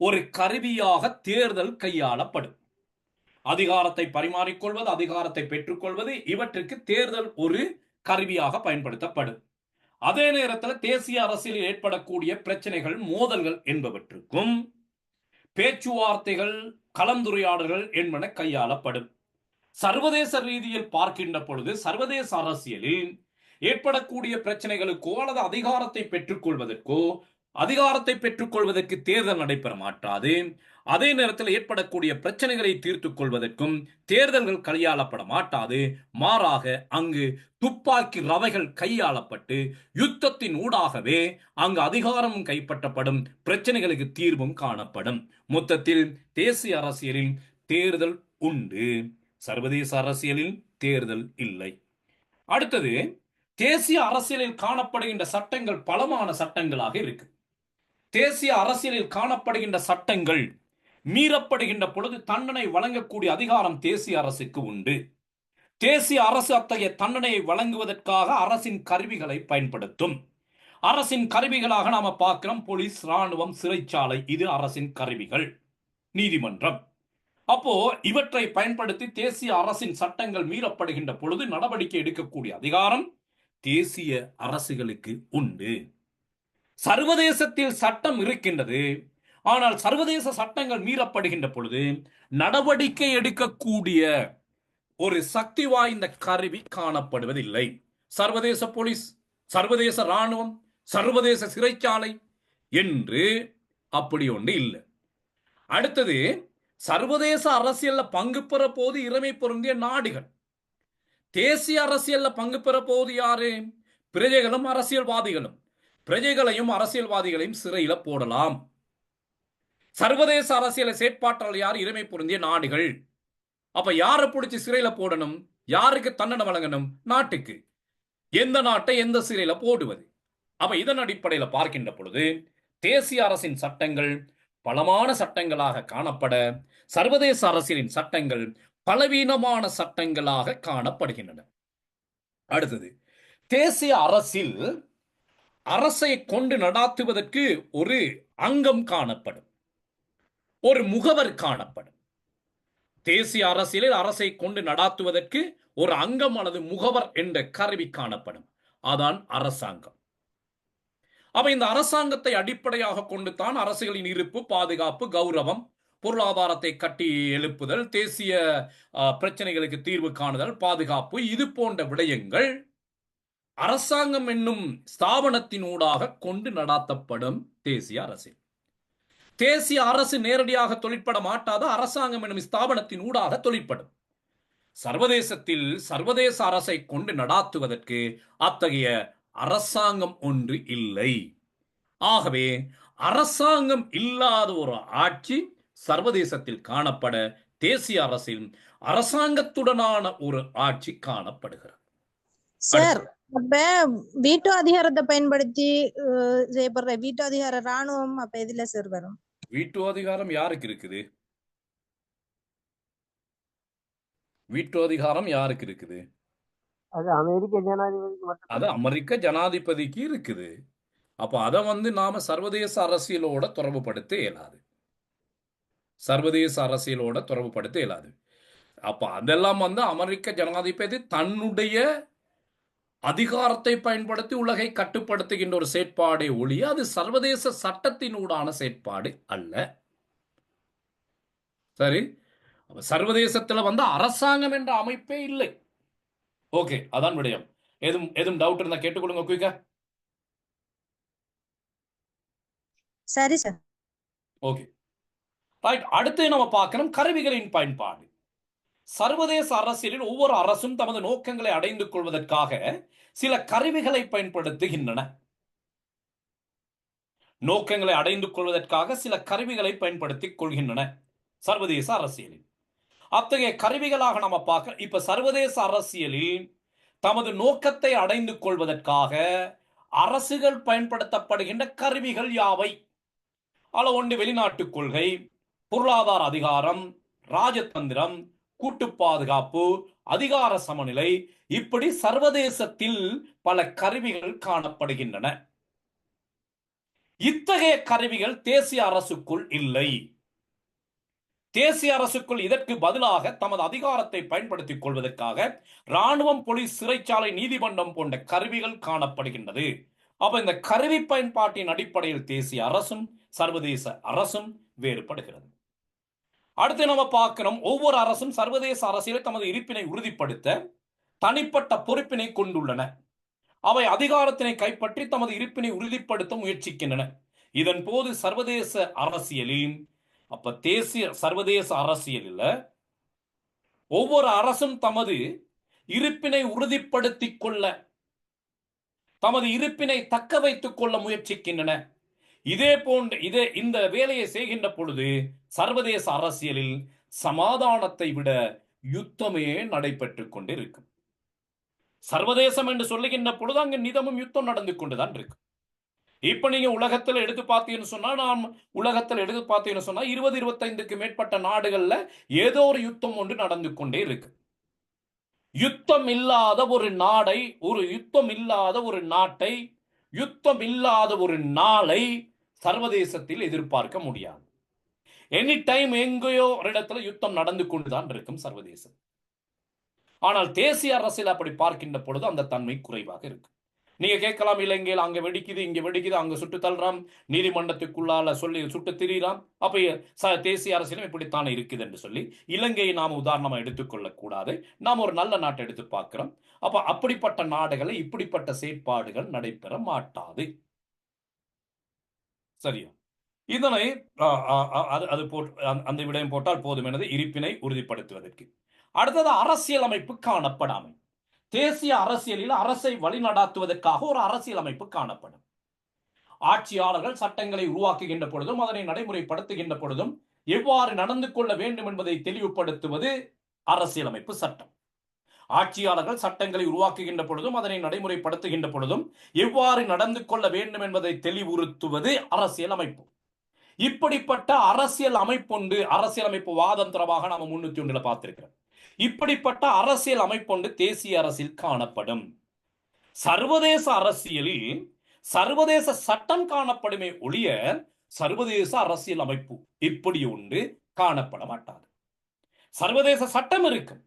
ஒரு கருவியாக தேர்தல் கையாளப்படும். அதிகாரத்தை பரிமாறிக்கொள்வது, அதிகாரத்தை பெற்றுக்கொள்வது, இவற்றுக்கு தேர்தல் ஒரு கருவியாக பயன்படுத்தப்படும். அதே நேரத்தில் தேசிய அரசியலில் ஏற்படக்கூடிய பிரச்சனைகள், மோதல்கள் என்பவற்றுக்கும் பேச்சுவார்த்தைகள், கலந்துரையாடல்கள் என்பன கையாளப்படும். சர்வதேச ரீதியில் பார்க்கின்ற பொழுது சர்வதேச அரசியலில் ஏற்படக்கூடிய பிரச்சனைகளுக்கோ அல்லது அதிகாரத்தை பெற்றுக்கொள்வதற்கு தேர்தல் நடைபெற மாட்டாது. அதே நேரத்தில் ஏற்படக்கூடிய பிரச்சனைகளை தீர்த்துக் கொள்வதற்கும் தேர்தல்கள் கையாளப்பட மாட்டாது. மாறாக அங்கு துப்பாக்கி ரவைகள் கையாளப்பட்டு யுத்தத்தின் ஊடாகவே அங்கு அதிகாரமும் கைப்பற்றப்படும், பிரச்சனைகளுக்கு தீர்வும் காணப்படும். மொத்தத்தில் தேசிய அரசியலில் தேர்தல் உண்டு, சர்வதேச அரசியலில் தேர்தல் இல்லை. அடுத்தது, தேசிய அரசியலில் காணப்படுகின்ற சட்டங்கள் பலமான சட்டங்களாக இருக்கு. தேசிய அரசியலில் காணப்படுகின்ற சட்டங்கள் மீறப்படுகின்ற பொழுது தண்டனை வழங்கக்கூடிய அதிகாரம் தேசிய அரசுக்கு உண்டு. தேசிய அரசு அத்தகைய தண்டனையை வழங்குவதற்காக அரசின் கருவிகளை பயன்படுத்தும். அரசின் கருவிகளாக நாம பார்க்கிறோம், போலீஸ், ராணுவம், சிறைச்சாலை, இது அரசின் கருவிகள். நீதிமன்றம். அப்போ இவற்றை பயன்படுத்தி தேசிய அரசின் சட்டங்கள் மீறப்படுகின்ற பொழுது நடவடிக்கை எடுக்கக்கூடிய அதிகாரம் தேசிய அரசுகளுக்கு உண்டு. சர்வதேசத்தில் சட்டம் இருக்கின்றது, ஆனால் சர்வதேச சட்டங்கள் மீறப்படுகின்ற பொழுது நடவடிக்கை எடுக்கக்கூடிய ஒரு சக்தி வாய்ந்த கருவி காணப்படுவதில்லை. சர்வதேச போலீஸ், சர்வதேச ராணுவம், சர்வதேச சிறைச்சாலை என்று அப்படி ஒன்று இல்லை. அடுத்தது, சர்வதேச அரசியல்ல பங்கு பெற போது இறைமை பொருந்திய நாடுகள். தேசிய அரசியல்ல பங்கு பெற போது யாரு? பிரஜைகளும் அரசியல்வாதிகளும். பிரஜைகளையும் அரசியல்வாதிகளையும் சிறையில போடலாம். சர்வதேச அரசியல செயற்பாட்டாளர் யார்? இறைமை பொருந்திய நாடுகள். அப்ப யாரை பிடிச்சி சிறையில போடணும்? யாருக்கு தண்டனை வழங்கணும்? நாட்டுக்கு. எந்த நாட்டை எந்த சிறையில போடுவது? அப்ப இதன் அடிப்படையில் பார்க்கின்ற பொழுது தேசிய அரசின் சட்டங்கள் பலமான சட்டங்களாக காணப்பட, சர்வதேச அரசியலின் சட்டங்கள் பலவீனமான சட்டங்களாக காணப்படுகின்றன. அடுத்தது, தேசிய அரசில் அரசை கொண்டு நடாத்துவதற்கு ஒரு அங்கம் காணப்படும், ஒரு முகவர் காணப்படும். தேசிய அரசியலில் அரசை கொண்டு நடாத்துவதற்கு ஒரு அங்கம் அல்லது முகவர் என்ற கருவி காணப்படும். அதான் அரசாங்கம். அப்ப இந்த அரசாங்கத்தை அடிப்படையாக கொண்டு தான் அரசுகளின் இருப்பு, பாதுகாப்பு, கௌரவம், பொருளாதாரத்தை கட்டி எழுப்புதல், தேசிய பிரச்சனைகளுக்கு தீர்வு காணுதல், பாதுகாப்பு, இது போன்ற விடயங்கள் அரசாங்கம் என்னும் ஸ்தாபனத்தினூடாக கொண்டு நடாத்தப்படும் தேசிய அரசியல். தேசிய அரசு நேரடியாக தொழிற்பட மாட்டாத அரசாங்கம் என்னும் ஸ்தாபனத்தின் ஊடாக தொழிற்படும். சர்வதேசத்தில் சர்வதேச அரசை கொண்டு நடாத்துவதற்கு அத்தகைய அரசாங்கம் ஒன்று இல்லை. ஆகவே அரசாங்கம் இல்லாத ஒரு ஆட்சி சர்வதேசத்தில் காணப்பட தேசிய அரசில் அரசாங்கத்துடனான ஒரு ஆட்சி காணப்படுகிறது. சார், அப்ப வீட்டோ அதிகாரத்தை பயன்படுத்தி செய்யப்படுற வீட்டோ அதிகார ராணுவம் அப்ப எதுல சார் வரும்? வீட்டோ அதிகாரம் யாருக்கு இருக்குது? வீட்டோ அதிகாரம் யாருக்கு இருக்குது? அது அமெரிக்க ஜனாதிபதிக்கு மட்டும். அது அமெரிக்க ஜனாதிபதிக்கு இருக்குது. அப்ப அதை நாம சர்வதேச அரசியலோட தொடர்புபடுத்த இயலாது. சர்வதேச அரசியலோட தொடர்புபடுத்த இயலாது. அப்ப அதெல்லாம் அமெரிக்க ஜனாதிபதி தன்னுடைய அதிகாரத்தை பயன்படுத்தி உலகை கட்டுப்படுத்துகின்ற ஒரு செயற்பாடே ஒழிய அது சர்வதேச சட்டத்தினூடான செயற்பாடு அல்ல. சரி, சர்வதேசத்துல அரசாங்கம் என்ற அமைப்பே இல்லை. ஓகே, அதான் விடயம். எதுவும் டவுட் இருந்தா கேட்டுக்கொள்ளுங்க குயிக்கா. சரி சார். Okay, right. அடுத்து நம்ம பார்க்கணும் கருவிகளின் பயன்பாடு. சர்வதேச அரசியலில் ஒவ்வொரு அரசும் தமது நோக்கங்களை அடைந்து கொள்வதற்காக சில கருவிகளை பயன்படுத்துகின்றன. நோக்கங்களை அடைந்து கொள்வதற்காக சில கருவிகளை பயன்படுத்திக் கொள்கின்றன சர்வதேச அரசியலில். அத்தகைய கருவிகளாக நம்ம பார்க்க, இப்ப சர்வதேச அரசியலில் தமது நோக்கத்தை அடைந்து கொள்வதற்காக அரசுகள் பயன்படுத்தப்படுகின்ற கருவிகள் யாவை? ஒன்று வெளிநாட்டு கொள்கை, பொருளாதார அதிகாரம், ராஜதந்திரம், கூட்டு பாதுகாப்பு, அதிகார சமநிலை, இப்படி சர்வதேசத்தில் பல கருவிகள் காணப்படுகின்றன. இத்தகைய கருவிகள் தேசிய அரசுக்குள் இல்லை. தேசிய அரசுக்குள் இதற்கு பதிலாக தமது அதிகாரத்தை பயன்படுத்திக் கொள்வதற்காக ராணுவம், போலீஸ், சிறைச்சாலை, நீதிமன்றம் போன்ற கருவிகள் காணப்படுகின்றது. அப்ப இந்த கருவி பயன்பாட்டின் அடிப்படையில் தேசிய அரசும் சர்வதேச அரசும் வேறுபடுகிறது. அடுத்து நம்ம பார்க்கிறோம், ஒவ்வொரு அரசும் சர்வதேச அரசியலை தமது இருப்பினை உறுதிப்படுத்த தனிப்பட்ட பொறுப்பினை கொண்டுள்ளன. அவை அதிகாரத்தினை கைப்பற்றி தமது இருப்பினை உறுதிப்படுத்த முயற்சிக்கின்றன. இதன் போது சர்வதேச அரசியலில், அப்ப சர்வதேச அரசியலில் ஒவ்வொரு அரசும் தமது இருப்பினை உறுதிப்படுத்திக் கொள்ள, தமது இருப்பினை தக்க வைத்துக் கொள்ள முயற்சிக்கின்றன. இந்த வேலையை செய்கின்ற பொழுது சர்வதேச அரசியலில் சமாதானத்தை விட யுத்தமே நடைபெற்றுக் கொண்டிருக்கும். சர்வதேசம் என்று சொல்லுகின்ற பொழுது அங்கு நிதமும் யுத்தம் நடந்து கொண்டுதான் இருக்கு. இப்ப நீங்க உலகத்தில் எடுத்து பார்த்தீங்கன்னு சொன்னா, 20-25க்கு மேற்பட்ட நாடுகள்ல ஏதோ ஒரு யுத்தம் ஒன்று நடந்து கொண்டே இருக்கு. யுத்தம் இல்லாத ஒரு நாட்டை, யுத்தம் இல்லாத ஒரு நாளை சர்வதேசத்தில் எதிர்பார்க்க முடியாது. எனி டைம் எங்கேயோ ஒரு இடத்துல யுத்தம் நடந்து கொண்டுதான் இருக்கும் சர்வதேசம். ஆனால் தேசிய அரசியல் அப்படி பார்க்கின்ற பொழுது அந்த தன்மை குறைவாக இருக்கு. நீங்க கேட்கலாம், இலங்கையில் அங்க வெடிக்குது, இங்க வெடிக்குது, அங்க சுட்டு தள்ளுறான், நீதிமன்றத்துக்குள்ளால சொல்லி சுட்டு திரிறான், அப்ப தேசிய அரசியலும் இப்படித்தானே இருக்குது என்று சொல்லி இலங்கையை நாம உதாரணமா எடுத்துக்கொள்ள கூடாது. நாம் ஒரு நல்ல நாட்டை எடுத்து பார்க்கிறோம். அப்ப அப்படிப்பட்ட நாடுகளை இப்படிப்பட்ட செயற்பாடுகள் நடைபெற மாட்டாது. சரியா? இதனை அந்த விடயம் போட்டால் போதும் எனது இருப்பினை உறுதிப்படுத்துவதற்கு. அடுத்தது அரசியல் அமைப்பு காணப்படாமை. தேசிய அரசியலில் அரசை வழிநடாத்துவதற்காக ஒரு அரசியல் அமைப்பு காணப்படும். ஆட்சியாளர்கள் சட்டங்களை உருவாக்குகின்ற பொழுதும் அதனை நடைமுறைப்படுத்துகின்ற பொழுதும் எவ்வாறு நடந்து கொள்ள வேண்டும் என்பதை தெளிவுபடுத்துவது அரசியலமைப்பு சட்டம். ஆட்சியாளர்கள் சட்டங்களை உருவாக்குகின்ற பொழுதும் அதனை நடைமுறைப்படுத்துகின்ற பொழுதும் எவ்வாறு நடந்து கொள்ள வேண்டும் என்பதை தெளிவுறுத்துவது அரசியல் அமைப்பு. இப்படிப்பட்ட அரசியல் அமைப்பொண்டு, அரசியலமைப்பு வாதம் தொடர்பாக நாம 301 பார்த்திருக்கிறோம். இப்படிப்பட்ட அரசியல் அமைப்பொண்டு தேசிய அரசியல் காணப்படும். சர்வதேச அரசியலில் சர்வதேச சட்டம் காணப்படுமே ஒழிய சர்வதேச அரசியல் அமைப்பு இப்படி ஒன்று காணப்பட மாட்டாது. சர்வதேச சட்டம் இருக்கும்,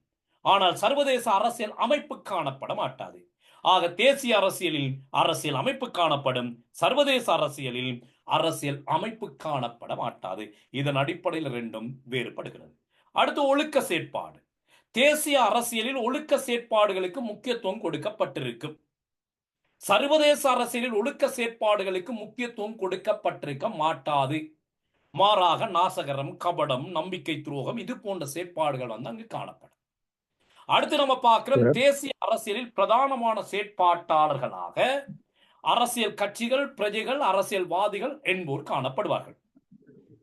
ஆனால் சர்வதேச அரசியல் அமைப்பு காணப்பட மாட்டாது. ஆக தேசிய அரசியலில் அரசியல் அமைப்பு காணப்படும், சர்வதேச அரசியலில் அரசியல் அமைப்பு காணப்பட மாட்டாது. இதன் அடிப்படையில் ரெண்டும் வேறுபடுகிறது. அடுத்து ஒழுக்க செயற்பாடு. தேசிய அரசியலில் ஒழுக்க செயற்பாடுகளுக்கு முக்கியத்துவம் கொடுக்கப்பட்டிருக்கும். சர்வதேச அரசியலில் ஒழுக்க செயற்பாடுகளுக்கு முக்கியத்துவம் கொடுக்கப்பட்டிருக்க மாட்டாது. மாறாக நாசகரம், கபடம், நம்பிக்கை துரோகம் இது போன்ற செயற்பாடுகள் வந்து அங்கு காணப்படும். அடுத்து நம்ம பார்க்கிறோம், தேசிய அரசியலில் பிரதானமான செயற்பாட்டாளர்களாக அரசியல் கட்சிகள், பிரஜைகள், அரசியல்வாதிகள் என்போர் காணப்படுவார்கள்.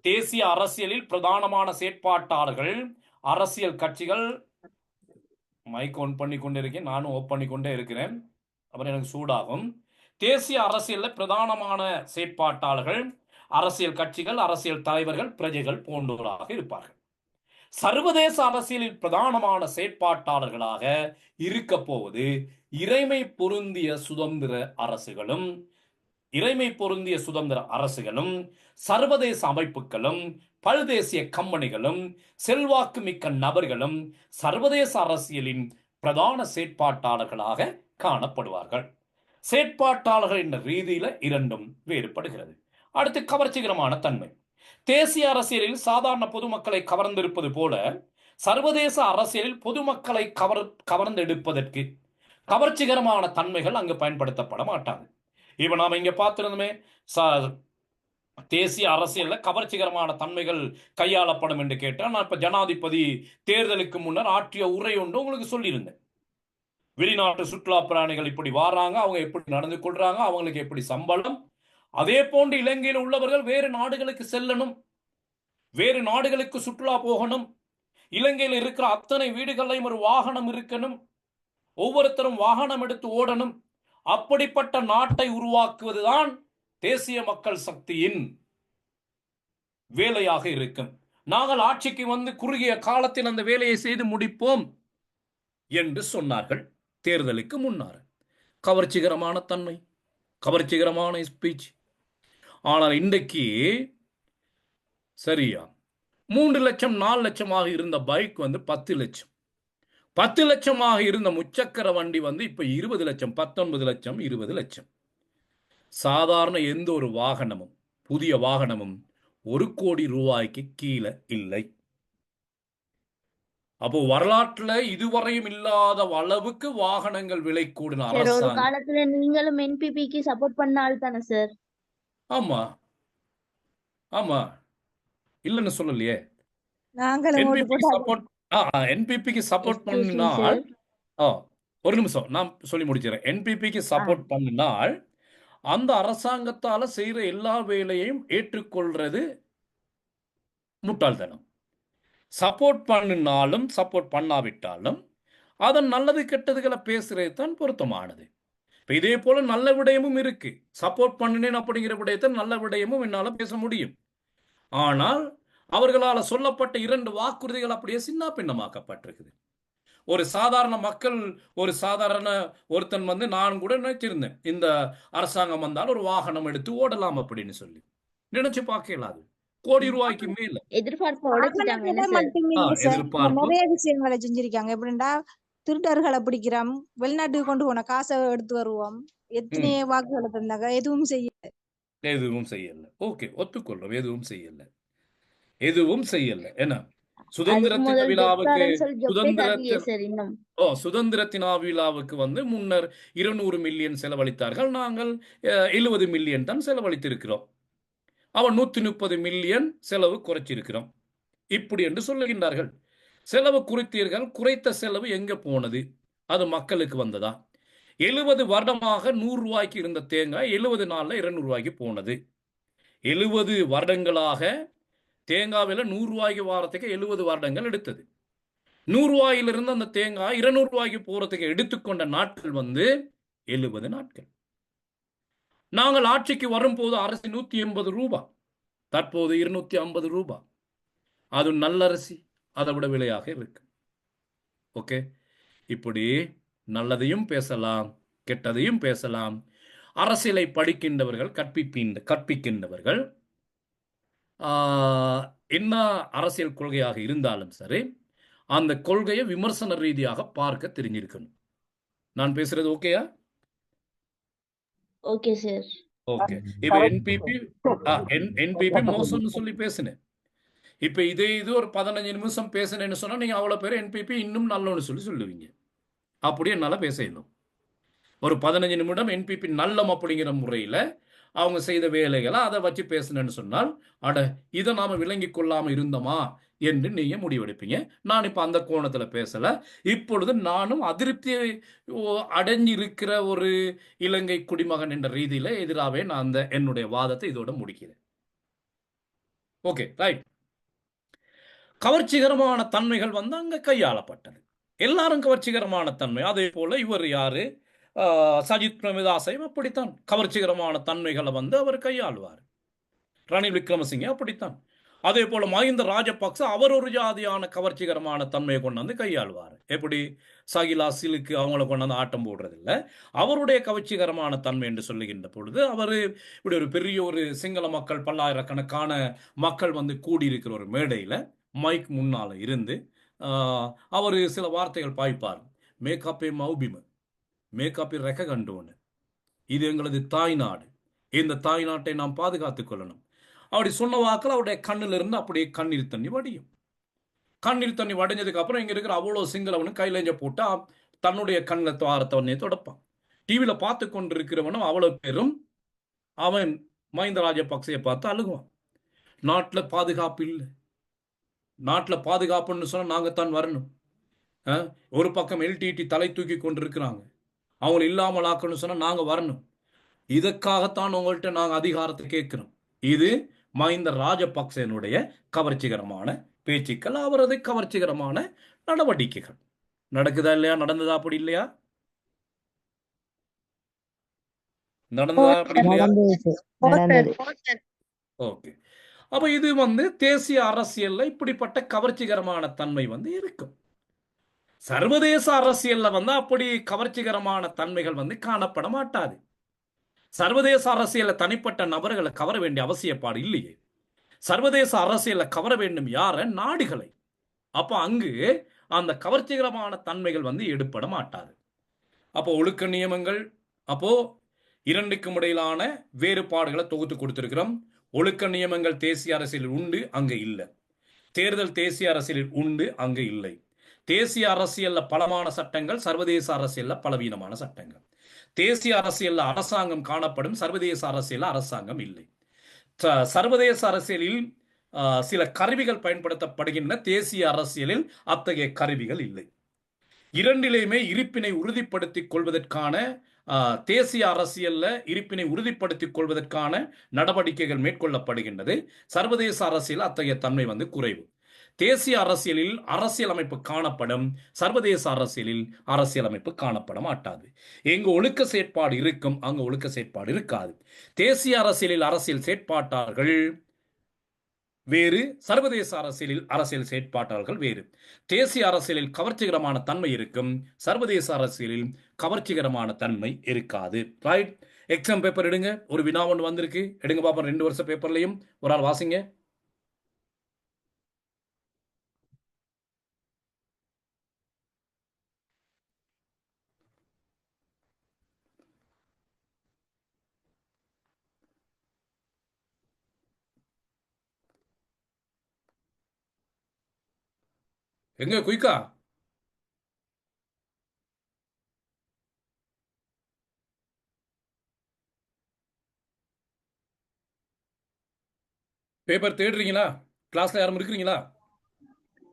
தேசிய அரசியலில் பிரதானமான செயற்பாட்டாளர்கள், அரசியல் கட்சிகள், மைக் ஆன் பண்ணி கொண்டே இருக்கேன், நானும் ஓப் பண்ணி கொண்டே இருக்கிறேன், அப்புறம் எனக்கு சூடாகும். தேசிய அரசியலில் பிரதானமான செயற்பாட்டாளர்கள், அரசியல் கட்சிகள், அரசியல் தலைவர்கள், பிரஜைகள் போன்றவராக இருப்பார்கள். சர்வதேச அரசியலில் பிரதானமான செயற்பாட்டாளர்களாக இருக்க போவது இறைமை பொருந்திய சுதந்திர அரசுகளும், சர்வதேச அமைப்புகளும், பல்தேசிய கம்பெனிகளும், செல்வாக்கு மிக்க நபர்களும் சர்வதேச அரசியலின் பிரதான செயற்பாட்டாளர்களாக காணப்படுவார்கள். செயற்பாட்டாளர்கள் என்ற ரீதியில இரண்டும் வேறுபடுகிறது. அடுத்து கவர்ச்சிகரமான தன்மை. தேசிய அரசியலில் சாதாரண பொதுமக்களை கவர்ந்திருப்பது போல சர்வதேச அரசியலில் பொதுமக்களை கவர்ந்தெடுப்பதற்கு கவர்ச்சிகரமான தன்மைகள் அங்கு பயன்படுத்தப்பட மாட்டாங்க. இப்ப நாம இங்க பார்த்திருந்தோமே, தேசிய அரசியலில் கவர்ச்சிகரமான தன்மைகள் கையாளப்படும் என்று கேட்டால், நான் இப்ப ஜனாதிபதி தேர்தலுக்கு முன்னர் ஆற்றிய உரை ஒன்று உங்களுக்கு சொல்லியிருந்தேன். வெளிநாட்டு சுற்றுலா பிராணிகள் இப்படி வராங்க, அவங்க எப்படி நடந்து கொள்றாங்க, அவங்களுக்கு எப்படி சம்பளம். அதே போன்று இலங்கையில் உள்ளவர்கள் வேறு நாடுகளுக்கு செல்லணும், வேறு நாடுகளுக்கு சுற்றுலா போகணும். இலங்கையில் இருக்கிற அத்தனை வீடுகளையும் ஒரு வாகனம் இருக்கணும், ஒவ்வொருத்தரும் வாகனம் எடுத்து ஓடணும். அப்படிப்பட்ட நாட்டை உருவாக்குவதுதான் தேசிய மக்கள் சக்தியின் வேலையாக இருக்கும். நாங்கள் ஆட்சிக்கு வந்து குறுகிய காலத்தில் அந்த வேலையை செய்து முடிப்போம் என்று சொன்னார்கள் தேர்தலுக்கு முன்னர். கவர்ச்சிகரமான தன்மை, கவர்ச்சிகரமான ஸ்பீச். ஆனால் இன்றைக்கு சரியா 3 லட்சம் 4 லட்சமாக இருந்த பைக் வந்து 10 லட்சம், 10 லட்சமாக இருந்த முச்சக்கர வண்டி வந்து இப்ப 20 லட்சம், 19 லட்சம், 20 லட்சம். சாதாரண எந்த ஒரு வாகனமும், புதிய வாகனமும் 1 கோடி ரூபாய்க்கு கீழே இல்லை. அப்போ வரலாற்றுல இதுவரையும் இல்லாத அளவுக்கு வாகனங்கள் விலை கூடின சார் ஒரு அரசாங்கம். காலத்துல நீங்களும் என்பிபிக்கு சப்போர்ட் பண்ண ஆள் தானே சார்? ஆமா ஆமா, இல்லைன்னு சொல்லலையே. நாங்களும் ஓட்டு என்பிபிக்கு போட்டா சப்போர்ட் என்பிபிக்கு சப்போர்ட் எக்ஸ்கியூஸ் மீ பண்ணினால், சார். ஒரு நிமிஷம் நான் சொல்லி முடிச்சிடறேன். என்பிபிக்கு சப்போர்ட் பண்ணினால் அந்த அரசாங்கத்தால செய்யற எல்லா வேலையையும் ஏற்றுக்கொள்றது முட்டாள்தனம். சப்போர்ட் பண்ணினாலும் சப்போர்ட் பண்ணாவிட்டாலும் அதன் நல்லது கெட்டதுகளை பேசுறது தான் பொருத்தமானது. இதே போல நல்ல விடயமும் இருக்கு. சப்போர்ட் பண்ணினேன் அப்படிங்கிற விடயத்தை நல்ல விடயமும் என்னால பேச முடியும். ஆனால் அவர்களால் சொல்லப்பட்ட 2 வாக்குறுதிகள் அப்படியே சின்ன பின்னமாக்கப்பட்டிருக்குது. ஒரு சாதாரண மக்கள், ஒரு சாதாரண ஒருத்தன் வந்து, நான் கூட நினைச்சிருந்தேன் இந்த அரசாங்கம் வந்தால் ஒரு வாகனம் எடுத்து ஓடலாம் அப்படின்னு சொல்லி நினைச்சு பார்க்கல. அது கோடி ரூபாய்க்கு மேல எதிர்பார்ப்பு உடைச்சிட்டாங்க என்ன சார்? மட்டும் இல்ல சார், எதிர்பார்ப்பு. நிறைய விஷயங்களை செஞ்சிருக்காங்க. எப்படின்னா திருடர்களை பிடிக்கிறோம், வெளிநாட்டுக்கு கொண்டு போன காசை எடுத்து வருவோம், எத்தனை வாக்குகளை தந்தாங்க, எதுவும் செய்யல. ஓகே, ஒத்துக்கொள்றோம், எதுவும் செய்யல. என்ன சுதந்திரத்தின் விழாவுக்கு, சுதந்திரத்தின் விழாவுக்கு வந்து முன்னர் 200 மில்லியன் செலவழித்தார்கள். நாங்கள் 70 மில்லியன் தான் செலவழித்திருக்கிறோம். அவன் 130 மில்லியன் செலவு குறைச்சிருக்கிறோம் இப்படி என்று சொல்லுகின்றார்கள். செலவு குறித்தீர்கள், குறைத்த செலவு எங்க போனது? அது மக்களுக்கு வந்ததா? 70 வருடமாக 100 ரூபாய்க்கு இருந்த தேங்காய் 70 நாள்ல 200 ரூபாய்க்கு போனது. 70 வருடங்களாக தேங்காய் விலை 100 ரூபாய்க்கு வாரத்துக்கு 70 வருடங்கள் எடுத்தது. 100 ரூபாயிலிருந்து அந்த தேங்காய் 200 ரூபாய்க்கு போறதுக்கு எடுத்துக்கொண்ட நாட்கள் வந்து 70 நாட்கள். நாங்கள் ஆட்சிக்கு வரும்போது அரசு 180 ரூபாய், தற்போது 250 ரூபாய். அது நல்ல அரிசி, அதை விட விலையாக இருக்கு. ஓகே, இப்படி நல்லதையும் பேசலாம், கெட்டதையும் பேசலாம். அரசியலை படிக்கின்றவர்கள், கற்பிக்கின்றவர்கள் என்ன அரசியல் கொள்கையாக இருந்தாலும் சரி, அந்த கொள்கையை விமர்சன ரீதியாக பார்க்க தெரிஞ்சிருக்கணும். நான் பேசுறது ஓகேயா? Okay sir. ஓகே. இப்ப என்பிபி என்பிபி மோசம்னு சொல்லி பேசுனேன். இப்ப இது ஒரு 15 நிமிஷம் பேசுனேன்னு சொன்னா நீங்க அவ்வளவு பேர் என்பிபி இன்னும் நல்லோன்னு சொல்லி சொல்லுவீங்க. அப்படி என்னால பேச இயலும். ஒரு 15 நிமிடம் என்பிபி நல்லம் அப்படிங்கிற முறையில அவங்க செய்த வேலைகளை அதை வச்சு பேசுனேன்னு சொன்னால், அட இதை நாம விளங்கி கொள்ளாம இருந்தோமா என்று நீங்க முடிவெடுப்பீங்க. நான் இப்ப அந்த கோணத்துல பேசல. இப்பொழுது நானும் அதிருப்தியை அடைஞ்சிருக்கிற ஒரு இலங்கை குடிமகன் என்ற ரீதியில எதிராகவே நான் அந்த என்னுடைய வாதத்தை இதோட முடிக்கிறேன். Okay, right. கவர்ச்சிகரமான தன்மைகள் வந்து அங்க கையாளப்பட்டது. எல்லாரும் கவர்ச்சிகரமான தன்மை. அதே போல இவர் யாரு, சஜித் பிரேமதாசையும் அப்படித்தான் கவர்ச்சிகரமான தன்மைகளை வந்து அவர் கையாளுவார். ரணில் விக்ரமசிங்கே அப்படித்தான். அதே போல மஹிந்த ராஜபக்ச அவர் ஒரு ஜாதியான கவர்ச்சிகரமான தன்மையை கொண்டு வந்து கையாளுவார். எப்படி சகிலா சிலுக்கு அவங்கள கொண்டு வந்து ஆட்டம் போடுறதில்லை. அவருடைய கவர்ச்சிகரமான தன்மை என்று சொல்லுகின்ற பொழுது அவர் இப்படி ஒரு பெரிய ஒரு சிங்கள மக்கள் பல்லாயிரக்கணக்கான மக்கள் வந்து கூடியிருக்கிற ஒரு மேடையில் மைக் முன்னால் இருந்து அவர் சில வார்த்தைகள் பாய்ப்பார். மேக்காப்பே மௌபிமு, மேக்காப்பி ரெக்க கண்டோன்னு, இது எங்களது தாய்நாடு, இந்த தாய்நாட்டை நாம் பாதுகாத்துக் கொள்ளணும். அப்படி சொன்ன வாக்கில் அவருடைய கண்ணில் இருந்து அப்படியே கண்ணீர் தண்ணி வடியும். கண்ணீர் தண்ணி வடிஞ்சதுக்கு அப்புறம் இங்க இருக்கிற அவ்வளோ சிங்களவனு கையிலஞ்ச போட்டு தன்னுடைய கண்ணில் துவாரத்தவனே தொடப்பான். டிவியில் பார்த்து கொண்டிருக்கிறவனும் அவ்வளோ பேரும் அவன் மஹிந்த ராஜபக்சையை பார்த்து அழுகுவான். நாட்டில் பாதுகாப்பு இல்லை, நாட்டில் பாதுகாப்புன்னு சொன்னால் நாங்கள் தான் வரணும். ஒரு பக்கம் எல்டிடி தலை தூக்கி கொண்டிருக்கிறாங்க, அவங்க இல்லாமல் ஆக்கணும்னு சொன்னால் நாங்கள் வரணும். இதற்காகத்தான் உங்கள்கிட்ட நாங்கள் அதிகாரத்தை கேட்கிறோம். இது மஹிந்த ராஜபக்சனுடைய கவர்ச்சிகரமான பேச்சுக்கள், அவரது கவர்ச்சிகரமான நடவடிக்கைகள். நடக்குதா இல்லையா? நடந்ததா அப்படி இல்லையா? நடந்ததா அப்படி இல்லையா? ஓகே. அப்ப இது வந்து தேசிய அரசியல்ல இப்படிப்பட்ட கவர்ச்சிகரமான தன்மை வந்து இருக்கும். சர்வதேச அரசியல்ல வந்து அப்படி கவர்ச்சிகரமான தன்மைகள் வந்து காணப்பட மாட்டாது. சர்வதேச அரசியல்ல தனிப்பட்ட நபர்களை கவர வேண்டிய அவசியப்பாடு இல்லையே. சர்வதேச அரசியல்ல கவர வேண்டும் யார? நாடுகளை. அப்ப அங்கு அந்த கவர்ச்சிகரமான தன்மைகள் வந்து எடுப்பட மாட்டாது. அப்போ ஒழுக்க நியமங்கள், அப்போ இரண்டுக்கும் இடையிலான வேறுபாடுகளை தொகுத்து கொடுத்திருக்கிறோம். ஒழுக்க நியமங்கள் தேசிய அரசியலில் உண்டு, அங்க இல்லை. தேர்தல் தேசிய அரசியலில் உண்டு, அங்க இல்லை. தேசிய அரசியல்ல பலமான சட்டங்கள், சர்வதேச அரசியல்ல பலவீனமான சட்டங்கள். தேசிய அரசியல்ல அரசாங்கம் காணப்படும், சர்வதேச அரசியல்ல அரசாங்கம் இல்லை. சர்வதேச அரசியலில் சில கருவிகள் பயன்படுத்தப்படுகின்றன, தேசிய அரசியலில் அத்தகைய கருவிகள் இல்லை. இரண்டிலேயுமே இருப்பினை உறுதிப்படுத்திக் கொள்வதற்கான தேசிய அரசியல்ல இருப்பினை உறுதிப்படுத்திக் கொள்வதற்கான நடவடிக்கைகள் மேற்கொள்ளப்படுகின்றது. சர்வதேச அரசியல் அத்தகைய தன்மை வந்து குறைவு. தேசிய அரசியலில் அரசியலமைப்பு காணப்படும், சர்வதேச அரசியலில் அரசியலமைப்பு காணப்பட மாட்டாது. எங்கு ஒழுக்க செயற்பாடு இருக்கும், அங்கு ஒழுக்க செயற்பாடு இருக்காது. தேசிய அரசியலில் அரசியல் செயற்பாட்டாளர்கள் வேறு, சர்வதேச அரசியலில் அரசியல் செயற்பாட்டாளர்கள் வேறு. தேசிய அரசியலில் கவர்ச்சிகரமான தன்மை இருக்கும், சர்வதேச அரசியலில் கவர்ச்சிகரமான தன்மை இருக்காது. ரைட்? எக்ஸாம் பேப்பர் எடுங்க. ஒரு வினா ஒன்று வந்திருக்கு, எடுங்க பாப்போம். 2 வருஷ பேப்பர்லையும் ஒரு ஆள் வாசிங்க. எங்க குயிக்கா? பேப்பர் தேடுறீங்களா? கிளாஸ்ல யாரும் இருக்கிறீங்களா?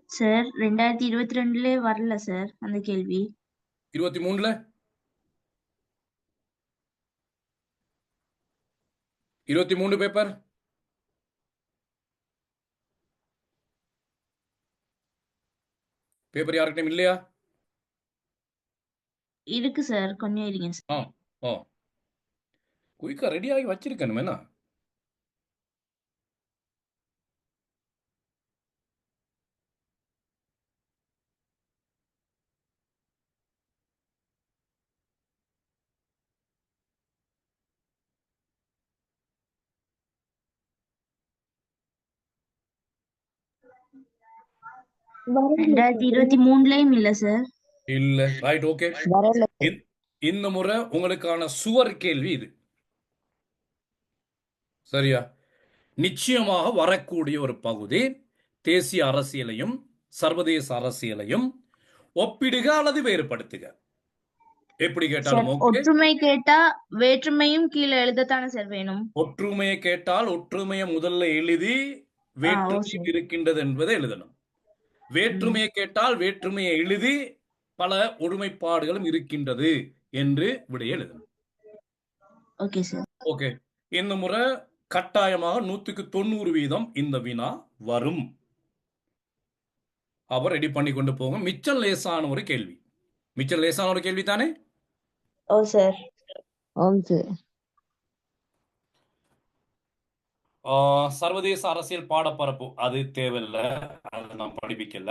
சார் 2022 வரல சார் அந்த கேள்வி. 23ல 23 பேப்பர் பேப்பர் யாருக்கிட்டையும் இல்லையா? இருக்கு சார், கொஞ்சம் இருங்க சார். ஓ குயிக்கா ரெடி ஆகி வச்சிருக்கணும் என்ன? வரல 2023லயும் இல்ல சார். இல்ல. Right, okay. வரல. இந்த முறை உங்களுக்கான சுவர் கேள்வி இது. சரியா? நிச்சயமாக வரக்கூடிய ஒரு பகுதி தேசிய அரசியலையும் சர்வதேச அரசியலையும் ஒப்பிடுக அல்லது வேறுபடுத்துக. எப்படி சார் கேட்டாலும் ஓகே. ஒற்றுமை கேட்டா வேற்றுமையும் கீழே எழுதத்தானே சார் வேணும். ஒற்றுமையை கேட்டால் ஒற்றுமையை முதல்ல எழுதி வேற்றுமை சார். இருக்கின்றது என்பதை எழுதணும். வேற்றுமையை கேட்டால் வேற்றுமையை எழுதி பல ஒருமைப்பாடுகளும் இருக்கின்றது என்று விடைய எழுதணும். Okay sir. ஓகே, இந்த முறை கட்டாயமாக 100% இந்த வினா வரும். அவர் ரெடி பண்ணி கொண்டு போங்க. மிச்சம் லேசான ஒரு கேள்வி. மிச்சம் லேசான ஒரு கேள்வி தானே? ஓ சார். ஓம் சார். சர்வதேச அரசியல் பாடப்பரப்பு அது தேவையில்லை, அது நான் படிப்பிக்கல.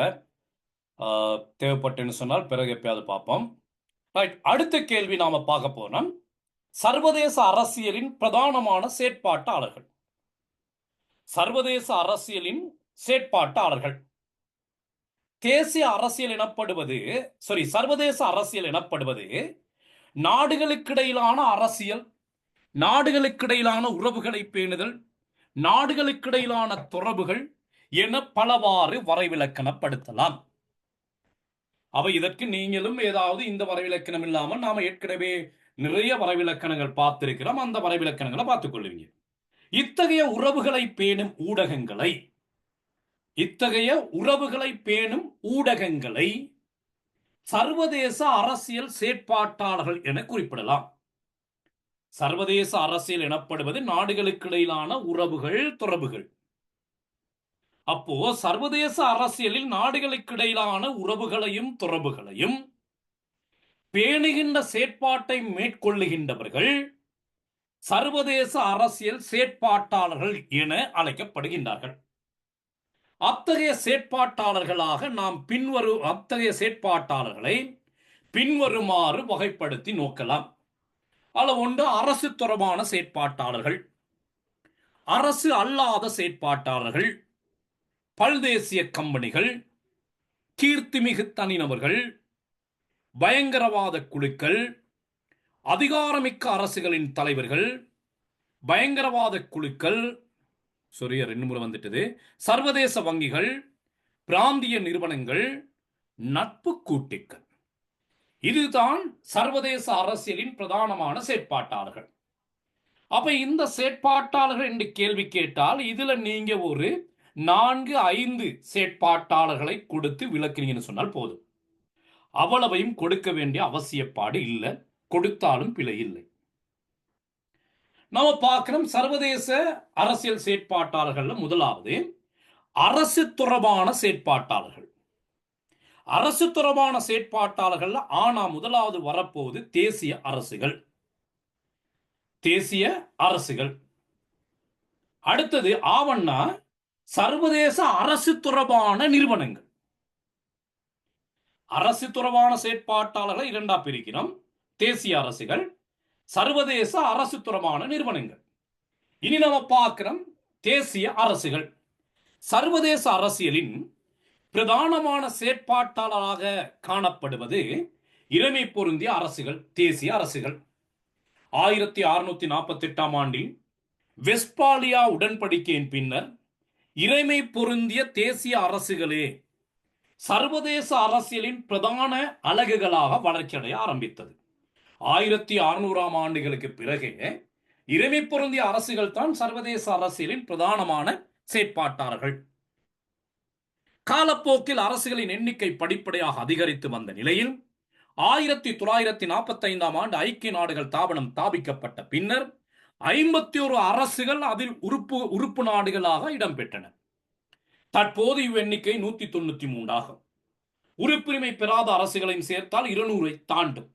தேவைப்பட்டுன்னு சொன்னால் பிறகு எப்பயாவது பார்ப்போம். ரைட், அடுத்த கேள்வி நாம பார்க்க போனோம். சர்வதேச அரசியலின் பிரதானமான செயற்பாட்டாளர்கள். சர்வதேச அரசியலின் செயற்பாட்டாளர்கள். தேசிய அரசியல் எனப்படுவது சர்வதேச அரசியல் எனப்படுவது நாடுகளுக்கிடையிலான அரசியல், நாடுகளுக்கிடையிலான உறவுகளை பேணுதல், நாடுகளுக்கிடையிலான தொடர்புகள் என பலவாறு வரைவிலக்கணப்படுத்தலாம். அவை இதற்கு நீங்களும் ஏதாவது இந்த வரைவிலக்கணம் இல்லாமல் நாம ஏற்கனவே நிறைய வரைவிலக்கணங்கள் பார்த்திருக்கிறோம். அந்த வரைவிலக்கணங்களை பார்த்துக் கொள்வீங்க. இத்தகைய உறவுகளை பேணும் ஊடகங்களை சர்வதேச அரசியல் செயற்பாட்டாளர்கள் என குறிப்பிடலாம். சர்வதேச அரசியல் எனப்படுவது நாடுகளுக்கிடையிலான உறவுகள், தொடர்புகள். அப்போ சர்வதேச அரசியலில் நாடுகளுக்கிடையிலான உறவுகளையும் தொடர்புகளையும் பேணுகின்ற செயற்பாட்டை மேற்கொள்ளுகின்றவர்கள் சர்வதேச அரசியல் செயற்பாட்டாளர்கள் என அழைக்கப்படுகின்றார்கள். அத்தகைய செயற்பாட்டாளர்களை பின்வருமாறு வகைப்படுத்தி நோக்கலாம். அதில் ஒன்று அரசு தொடர்பான செயற்பாட்டாளர்கள், அரசு அல்லாத செயற்பாட்டாளர்கள், பல்தேசிய கம்பெனிகள், கீர்த்திமிகு தனிநபர்கள், பயங்கரவாத குழுக்கள், அதிகாரமிக்க அரசுகளின் தலைவர்கள், பயங்கரவாத குழுக்கள், சர்வதேச வங்கிகள், பிராந்திய நிறுவனங்கள், நட்பு கூட்டுக்கள். இதுதான் சர்வதேச அரசியலின் பிரதானமான செயற்பாட்டாளர்கள். அப்ப இந்த செயற்பாட்டாளர்கள் என்று கேள்வி கேட்டால் இதுல நீங்க ஒரு 4-5 செயற்பாட்டாளர்களை கொடுத்து விளக்குறீங்கன்னு சொன்னால் போதும். அவ்வளவையும் கொடுக்க வேண்டிய அவசியப்பாடு இல்லை, கொடுத்தாலும் பிழை இல்லை. நாம பார்க்கிறோம் சர்வதேச அரசியல் செயற்பாட்டாளர்கள். முதலாவது அரசு தொடர்பான செயற்பாட்டாளர்கள். அரசு தொடர்பான செயற்பாட்டாளர்கள் முதலாவது வரப்போவது தேசிய அரசுகள். அடுத்தது சர்வதேச அரசு தொடர்பான நிறுவனங்கள். அரசு தொடர்பான செயற்பாட்டாளர்களை இரண்டா பிரிக்கிறோம்: தேசிய அரசுகள், சர்வதேச அரசு தொடர்பான நிறுவனங்கள். இனி நம்ம பார்க்கிறோம் தேசிய அரசுகள். சர்வதேச அரசியலின் பிரதானமான செயற்பாட்டாளராக காணப்படுவது இறைமை பொருந்திய அரசுகள், தேசிய அரசுகள். 1648 ஆண்டில் வெஸ்பாலியா உடன்படிக்கையின் பின்னர் இறைமை பொருந்திய தேசிய அரசுகளே சர்வதேச அரசியலின் பிரதான அலகுகளாக வளர்ச்சியடைய ஆரம்பித்தது. 1600 ஆண்டுகளுக்கு பிறகு இறைமை பொருந்திய அரசுகள் தான் சர்வதேச அரசியலின் பிரதானமான செயற்பாட்டாளர்கள். காலப்போக்கில் அரசுகளின் எண்ணிக்கை படிப்படியாக அதிகரித்து வந்த நிலையில் 1945 ஆண்டு ஐக்கிய நாடுகள் தாபனம் ஸ்தாபிக்கப்பட்ட பின்னர் 51 அரசுகள் அதில் உறுப்பு நாடுகளாக இடம்பெற்றன. தற்போது இவ்வெண்ணிக்கை 193 ஆகும். உறுப்புரிமை பெறாத அரசுகளையும் சேர்த்தால் 200 தாண்டும்.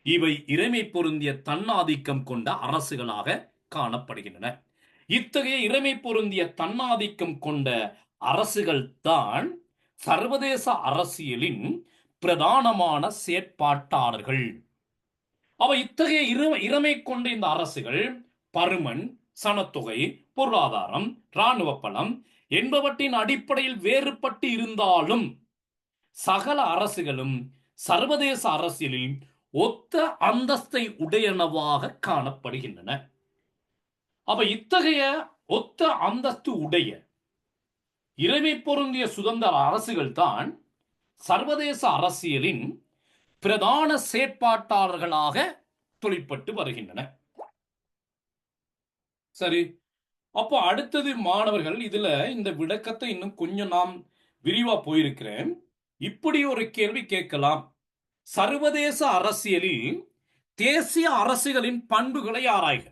இவை இறைமை பொருந்திய தன்னாதிக்கம் கொண்ட அரசுகளாக காணப்படுகின்றன. இத்தகைய இறைமை பொருந்திய தன்னாதிக்கம் கொண்ட அரசுகள் தான் சர்வதேச அரசியலின் பிரதானமான செயற்பாட்டாளர்கள். அவை இத்தகைய இறைமை கொண்ட இந்த அரசுகள் பருமன், சனத்தொகை, பொருளாதாரம், இராணுவ பலம் என்பவற்றின் அடிப்படையில் வேறுபட்டு இருந்தாலும் சகல அரசுகளும் சர்வதேச அரசியலில் ஒத்த அந்தஸ்தை உடையனவாக காணப்படுகின்றன. அப்ப இத்தகைய ஒத்த அந்தஸ்து உடைய இறைமை பொருந்திய சுதந்திர அரசுகள் தான் சர்வதேச அரசியலின் பிரதான செயற்பாட்டாளர்களாக தொழிற்பட்டு வருகின்றன. சரி, அப்போ அடுத்தது மாணவர்கள், இதுல இந்த விளக்கத்தை இன்னும் கொஞ்சம் நாம் விரிவா போயிருக்கிறேன். இப்படி ஒரு கேள்வி கேட்கலாம். சர்வதேச அரசியலில் தேசிய அரசுகளின் பண்புகளை ஆராய்க.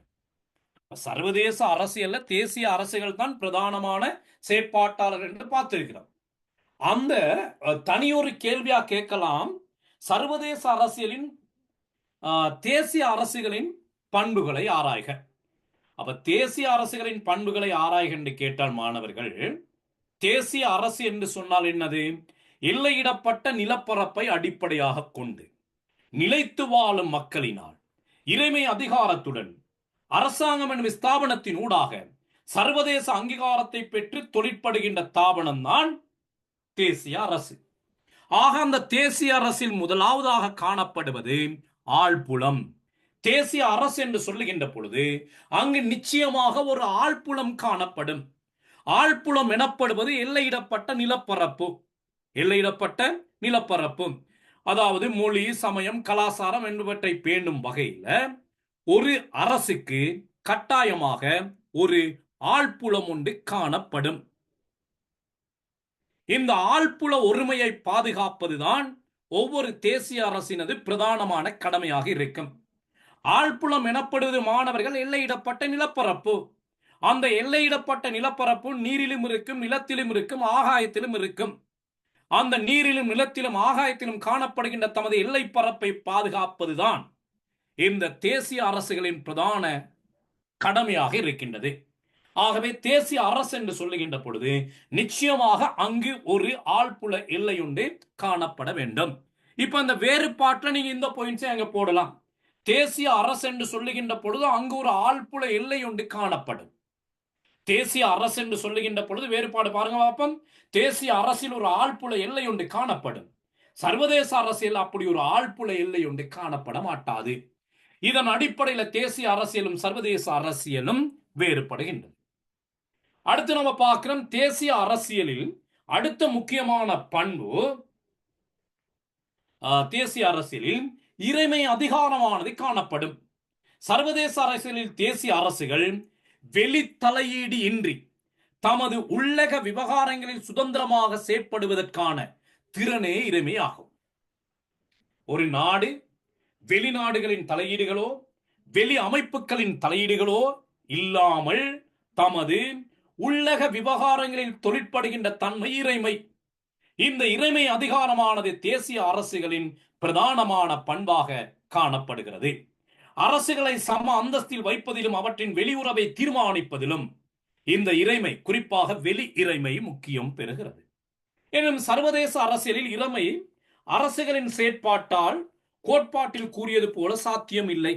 சர்வதேச அரசியல்ல தேசிய அரசுகள் தான் பிரதானமான செயற்பாட்டாளர்கள் என்று பார்த்திருக்கிறோம். அந்த தனியொரு கேள்வியா கேட்கலாம், சர்வதேச அரசியலின் தேசிய அரசுகளின் பண்புகளை ஆராய்க. அப்ப தேசிய அரசுகளின் பண்புகளை ஆராய்க என்று கேட்டால் மாணவர்கள், தேசிய அரசு என்று சொன்னால் என்னது? எல்லையிடப்பட்ட நிலப்பரப்பை அடிப்படையாக கொண்டு நிலைத்து வாழும் மக்களினால் இறைமை அதிகாரத்துடன் அரசாங்கம் எனும் ஸ்தாபனத்தின் ஊடாக சர்வதேச அங்கீகாரத்தை பெற்று தொழிற்படுகின்ற ஸ்தாபனம் தான் தேசிய அரசு. ஆக அந்த தேசிய அரசில் முதலாவதாக காணப்படுவது ஆழ்புலம். தேசிய அரசு என்று சொல்லுகின்ற பொழுது அங்கு நிச்சயமாக ஒரு ஆழ்புலம் காணப்படும். ஆழ்புலம் எனப்படுவது எல்லையிடப்பட்ட நிலப்பரப்பு. எல்லையிடப்பட்ட நிலப்பரப்பு, அதாவது மொழி, சமயம், கலாச்சாரம் என்பவற்றை பேணும் வகையில ஒரு அரசுக்கு கட்டாயமாக ஒரு ஆழ்புலம் ஒன்று காணப்படும். இந்த ஆழ்புல ஒருமையை பாதுகாப்பதுதான் ஒவ்வொரு தேசிய அரசினது பிரதானமான கடமையாக இருக்கும். ஆழ்புலம் எனப்படுவது மாணவர்கள் எல்லையிடப்பட்ட நிலப்பரப்பு. அந்த எல்லையிடப்பட்ட நிலப்பரப்பு நீரிலும் இருக்கும், நிலத்திலும் இருக்கும், ஆகாயத்திலும் இருக்கும். அந்த நீரிலும் நிலத்திலும் ஆகாயத்திலும் காணப்படுகின்ற தமது எல்லை பரப்பை பாதுகாப்பதுதான் இந்த தேசிய அரசுகளின் பிரதான கடமையாக இருக்கின்றது. ஆகவே தேசிய அரசு என்று சொல்லுகின்ற பொழுது நிச்சயமாக அங்கு ஒரு ஆழ்புல எல்லை ஒன்று காணப்பட வேண்டும். இப்ப அந்த வேறுபாட்டில் நீங்க இந்த பாயிண்ட்ஸை அங்க போடலாம். தேசிய அரசு என்று சொல்லுகின்ற பொழுது அங்கு ஒரு ஆழ்புல எல்லை ஒன்று காணப்படும். தேசிய அரசு என்று சொல்லுகின்ற பொழுது வேறுபாடு பாருங்க பாப்போம். தேசிய அரசில் ஒரு ஆழ்புல எல்லை ஒன்று காணப்படும். சர்வதேச அரசியல் அப்படி ஒரு ஆழ்புல எல்லை ஒன்று காணப்பட மாட்டாது. இதன் அடிப்படையில் தேசிய அரசியலும் சர்வதேச அரசியலும் வேறுபடுகின்றது. அடுத்து நம்ம பார்க்கிறோம், தேசிய அரசியலில் அடுத்த முக்கியமான பண்பு, தேசிய அரசியலில் இறைமை அதிகாரமானது காணப்படும். சர்வதேச அரசியலில் தேசிய அரசுகள் வெளி தலையீடு இன்றி தமது உள்ளக விவகாரங்களில் சுதந்திரமாக செயற்படுவதற்கான திறனே இறைமை ஆகும். ஒரு நாடு வெளிநாடுகளின் தலையீடுகளோ வெளி அமைப்புகளின் தலையீடுகளோ இல்லாமல் தமது உள்ளக விவகாரங்களில் தொழிற்படுகின்ற தன்மை இறைமை. இந்த இறைமை அதிகாரமானது தேசிய அரசுகளின் பிரதானமான பண்பாக காணப்படுகிறது. அரசுகளை சம அந்தஸ்தில் வைப்பதிலும் அவற்றின் வெளியுறவை தீர்மானிப்பதிலும் இந்த இறைமை, குறிப்பாக வெளி இறைமை முக்கியம் பெறுகிறது. எனும் சர்வதேச அரசியலில் இறைமை அரசுகளின் செயற்பாட்டால் கோட்பாட்டில் கூறியது போல சாத்தியம் இல்லை.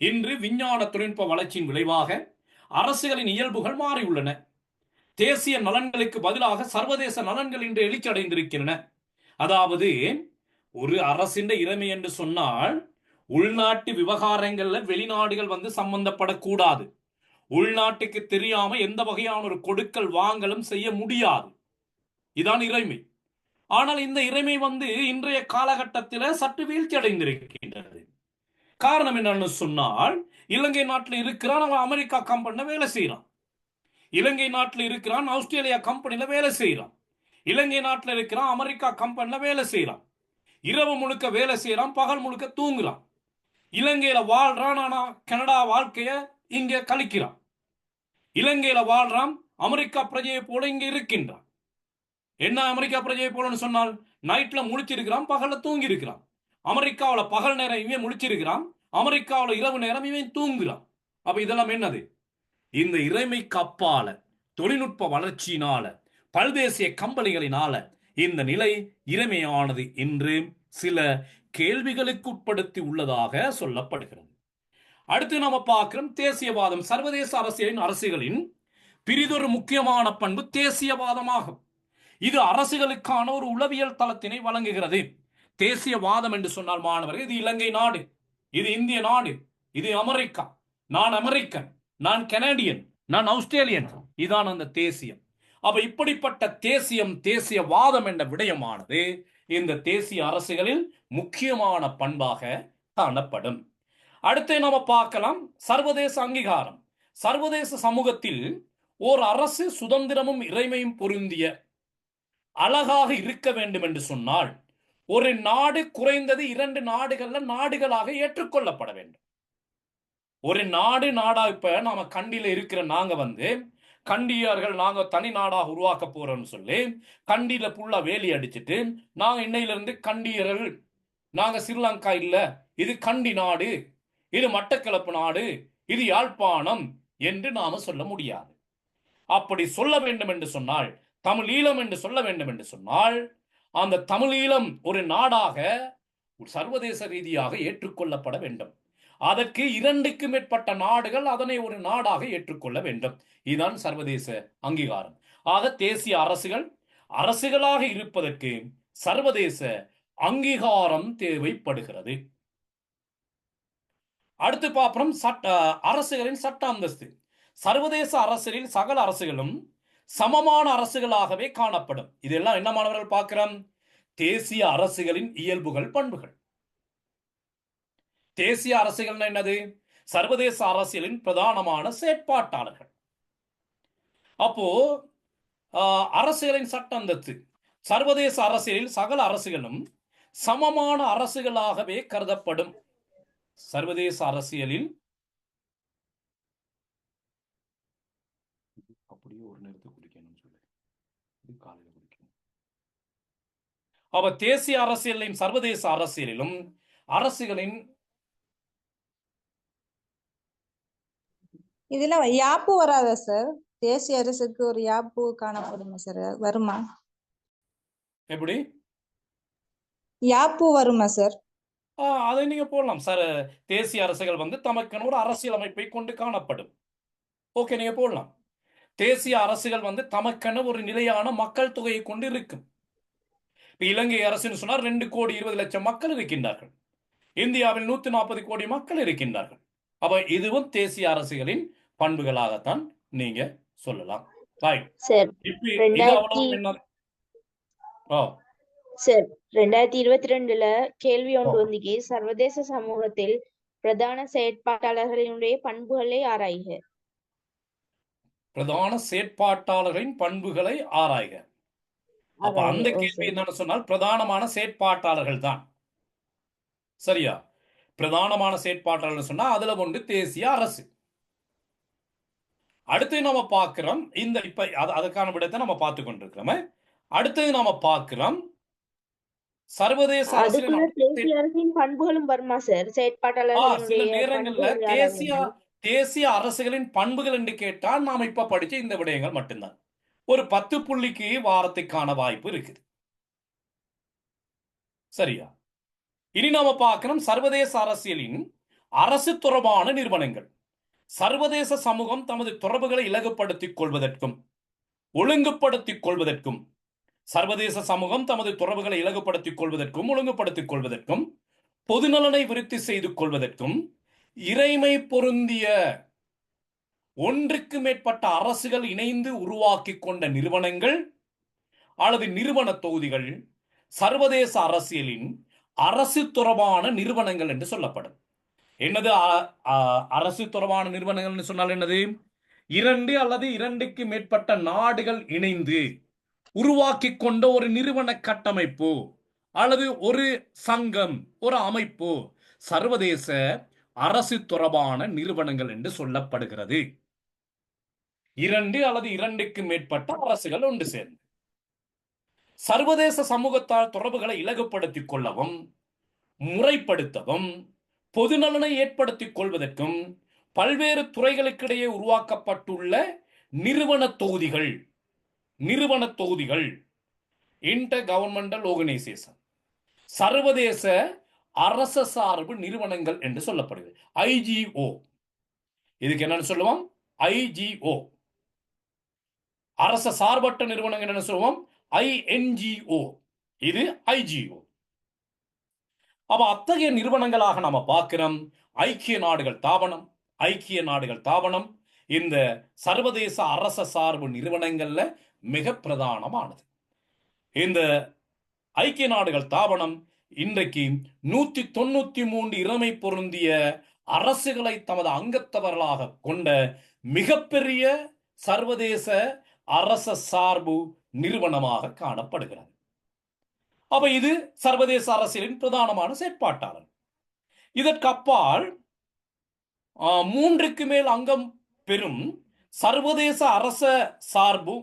இன்று விஞ்ஞான தொழில்நுட்ப வளர்ச்சியின் விளைவாக அரசுகளின் இயல்புகள் மாறியுள்ளன. தேசிய நலன்களுக்கு பதிலாக சர்வதேச நலன்கள் இன்று எழுச்சி அடைந்திருக்கின்றன. அதாவது ஒரு அரசின் இறைமை என்று சொன்னால் உள்நாட்டு விவகாரங்கள்ல வெளிநாடுகள் வந்து சம்பந்தப்படக்கூடாது. உள்நாட்டுக்கு தெரியாம எந்த வகையான ஒரு கொடுக்கல் வாங்கலும் செய்ய முடியாது. இதான் இறைமை. ஆனால் இந்த இறைமை வந்து இன்றைய காலகட்டத்தில் சற்று வீழ்ச்சி அடைந்திருக்கின்றது. காரணம் என்னன்னு சொன்னால், இலங்கை நாட்டில் இருக்கிறான், அவன் அமெரிக்கா கம்பெனில வேலை செய்யறான். இலங்கை நாட்டில் இருக்கிறான், ஆஸ்திரேலியா கம்பெனில வேலை செய்யறான். இலங்கை நாட்டில் இருக்கிறான், அமெரிக்கா கம்பெனில வேலை செய்யறான். இரவு முழுக்க வேலை செய்யறான், பகல் முழுக்க தூங்குறான். இலங்கையில வாழ்றான், ஆனா கனடா வாழ்க்கைய இங்க கழிக்கிறான். இலங்கையில வாழ்றான், அமெரிக்கா பிரஜையை போல இங்க இருக்கின்றான். என்ன அமெரிக்கா பிரஜையை போலன்னு சொன்னால், நைட்ல முழிச்சிருக்கிறான், பகல்ல தூங்கி இருக்கிறான். அமெரிக்காவில் பகல் நேரம் இவன் முழிச்சிருக்கிறான், அமெரிக்காவில் இரவு நேரம் இவன் தூங்குறான். அப்ப இதெல்லாம் என்னது? இந்த இறைமைக்கு அப்பால தொழில்நுட்ப வளர்ச்சியினால பல்தேசிய கம்பெனிகளினால இந்த நிலை இறைமையானது இன்று சில கேள்விகளுக்கு உட்படுத்தி உள்ளதாக சொல்லப்படுகிறது. அடுத்து நாம பார்க்கிறோம் தேசியவாதம். சர்வதேச அரசியலின் அரசுகளின் பிரிதொரு முக்கியமான பண்பு தேசியவாதமாகும். இது அரசுகளுக்கான ஒரு உளவியல் தளத்தினை வழங்குகிறது. தேசியவாதம் என்று சொன்னால் மாணவர்கள், இது இலங்கை நாடு, இது இந்திய நாடு, இது அமெரிக்கா, நான் அமெரிக்கன், நான் கனடியன், நான் ஆஸ்திரேலியன். இதான் அந்த தேசியம். அப்ப இப்படிப்பட்ட தேசியம், தேசியவாதம் என்ற விடயமானது இந்த தேசிய அரசுகளில் முக்கியமான பண்பாக காணப்படும். அடுத்து நாம பார்க்கலாம் சர்வதேச அங்கீகாரம். சர்வதேச சமூகத்தில் ஓர் அரசு சுதந்திரமும் இறைமையும் பொருந்திய அழகாக இருக்க வேண்டும் என்று சொன்னால் ஒரு நாடு குறைந்தது 2 நாடுகளாக ஏற்றுக்கொள்ளப்பட வேண்டும். ஒரு நாடா இப்ப நாம கண்டியில இருக்கிற நாங்க கண்டியர்கள் நாங்க தனி நாடாக உருவாக்க போறோம்னு சொல்லி கண்டியில புல்லா வேலி அடிச்சுட்டு நாங்க இன்னையிலிருந்து கண்டியர்கள், நாங்க ஸ்ரீலங்கா இல்ல, இது கண்டி நாடு, இது மட்டக்களப்பு நாடு, இது யாழ்ப்பாணம் என்று நாம சொல்ல முடியாது. அப்படி சொல்ல வேண்டும் என்று சொன்னால், தமிழீழம் என்று சொல்ல வேண்டும் என்று சொன்னால், அந்த தமிழீழம் ஒரு நாடாக சர்வதேச ரீதியாக ஏற்றுக்கொள்ளப்பட வேண்டும். அதற்கு 2க்கு மேற்பட்ட நாடுகள் அதனை ஒரு நாடாக ஏற்றுக்கொள்ள வேண்டும். இதுதான் சர்வதேச அங்கீகாரம். ஆக தேசிய அரசுகளாக இருப்பதற்கு சர்வதேச அங்கீகாரம் தேவைப்படுகிறது. அடுத்து பார்ப்போம் அரசுகளின் சட்ட அந்தஸ்து. சர்வதேச அரசியலில் சகல அரசுகளும் சமமான அரசுகளாகவே காணப்படும். இதெல்லாம் என்ன மாணவர்கள் பார்க்கிறோம்? தேசிய அரசுகளின் இயல்புகள், பண்புகள். தேசிய அரசுகள் என்னது? சர்வதேச அரசியலின் பிரதானமான செயற்பாட்டாளர்கள். அப்போ அரசுகளின் சட்ட அந்தஸ்து. சர்வதேச அரசியலில் சகல அரசுகளும் சமமான அரசுகளாகவே கருதப்படும். சர்வதேச அரசியலில் அப்படியே ஒரு நேரத்தை குறிக்கணும்னு சொல்லி இது காலையில் குறிக்கணும். அவ தேசிய அரசியலிலும் சர்வதேச அரசியலிலும் அரசுகளின் இதுல யாப்பு வராதா சார்? தேசிய அரசுக்கு ஒரு யாப்பு காணப்படுமா சார்? வருமா? எப்படி யாப்பு வருமா சார்? அதை நீங்க போடலாம் சார். தேசிய அரசுகள் தமக்கென ஒரு அரசியல் அமைப்பை கொண்டு காணப்படும். ஓகே, நீங்க போடலாம். தேசிய அரசுகள் தமக்கென ஒரு நிலையான மக்கள் தொகையை கொண்டு இருக்கும். இலங்கை அரசுன்னு சொன்னால் 2,20,00,000 மக்கள் இருக்கின்றார்கள். இந்தியாவில் 140 கோடி மக்கள் இருக்கின்றார்கள். அப்ப இதுவும் தேசிய அரசுகளின் பண்புகளாகத்தான் நீங்க சொல்லலாம். சார், இது அவ்வளவு என்ன? சார் 2022ல கேள்வி ஒன்று வந்திக்கு, சர்வதேச சமூகத்தில் பிரதான செயற்பாட்டாளர்களினுடைய பண்புகளை ஆராய்க. பிரதான செயற்பாட்டாளர்களின் பண்புகளை ஆராய்க. அப்ப அந்த கேள்வி என்னன்னு சொன்னால் பிரதானமான செயற்பாட்டாளர்கள் தான். சரியா? பிரதானமான செயற்பாட்டாளர்கள் சொன்னா அதுல ஒன்று தேசிய அரசு. அடுத்து நாம பார்க்கிறோம் இப்ப அதுக்கான விடத்தை நம்ம பார்த்து கொண்டிருக்கிறோம். அடுத்தது நாம பார்க்கிறோம் சர்வதேச அரசின் பண்புகளும் வருமா சார்? செயற்பாட்டாளர்கள் சில நேரங்கள்ல தேசிய அரசுகளின் பண்புகள் என்று கேட்டால் நாம இப்ப படிச்ச இந்த விடயங்கள் மட்டும்தான். ஒரு 10 புள்ளிக்கு வாரத்துக்கான வாய்ப்பு இருக்குது. சரியா? இனி நாம பார்க்கிறோம் சர்வதேச அரசியலின் அரசு தொடர்பான நிறுவனங்கள். சர்வதேச சமூகம் தமது தொடர்புகளை இலகுப்படுத்திக் கொள்வதற்கும் ஒழுங்குபடுத்திக் கொள்வதற்கும், சர்வதேச சமூகம் தமது தொடர்புகளை இலகுப்படுத்திக் கொள்வதற்கும் ஒழுங்குபடுத்திக் கொள்வதற்கும், பொதுநலனை விருத்தி செய்து கொள்வதற்கும், இறைமை பொருந்திய ஒன்றுக்கு மேற்பட்ட அரசுகள் இணைந்து உருவாக்கி கொண்ட நிறுவனங்கள் அல்லது நிறுவன தொகுதிகள் சர்வதேச அரசியலின் அரசு தொடர்பான நிறுவனங்கள் என்று சொல்லப்படும். என்னது அரசு தொடர்பான நிறுவனங்கள் சொன்னால் என்னது? 2 அல்லது 2க்கு மேற்பட்ட நாடுகள் இணைந்து உருவாக்கி கொண்ட ஒரு நிறுவன கட்டமைப்பு அல்லது ஒரு சங்கம், ஒரு அமைப்பு சர்வதேச அரசு தொடர்பான நிறுவனங்கள் என்று சொல்லப்படுகிறது. 2 அல்லது 2க்கு மேற்பட்ட அரசுகள் ஒன்று சேர்ந்து சர்வதேச சமூகத்தால் தொடர்புகளை இலகுப்படுத்திக் கொள்ளவும் முறைப்படுத்தவும் பொதுநலனை ஏற்படுத்திக் கொள்வதற்கும் பல்வேறு துறைகளுக்கிடையே உருவாக்கப்பட்டுள்ள நிறுவன தொகுதிகள் இன்டர் கவர்மெண்டல் ஆர்கனைசேஷன், சர்வதேச அரச சார்பு நிறுவனங்கள் என்று சொல்லப்படுகிறது. IGO. இதுக்கு என்னன்னு சொல்லுவோம்? IGO. அரச சார்பற்ற நிறுவனங்கள் என்ன சொல்லுவோம்? INGO. இது IGO. அப்ப அத்தகைய நிறுவனங்களாக நாம பார்க்கிறோம் ஐக்கிய நாடுகள் தாபனம், இந்த சர்வதேச அரச சார்பு நிறுவனங்கள்ல மிக பிரதானமானது. இந்த ஐக்கிய நாடுகள் தாபனம் இன்றைக்கு 193 இறைமை பொருந்திய அரசுகளை தமது அங்கத்தவர்களாக கொண்ட மிகப்பெரிய சர்வதேச அரச சார்பு நிறுவனமாக காணப்படுகிறது. அப்ப இது சர்வதேச அரசியலின் பிரதானமான செயற்பாட்டாளர். இதற்கு அப்பால் 3க்கு மேல் அங்கம் பெறும் சர்வதேச அரச சார்பு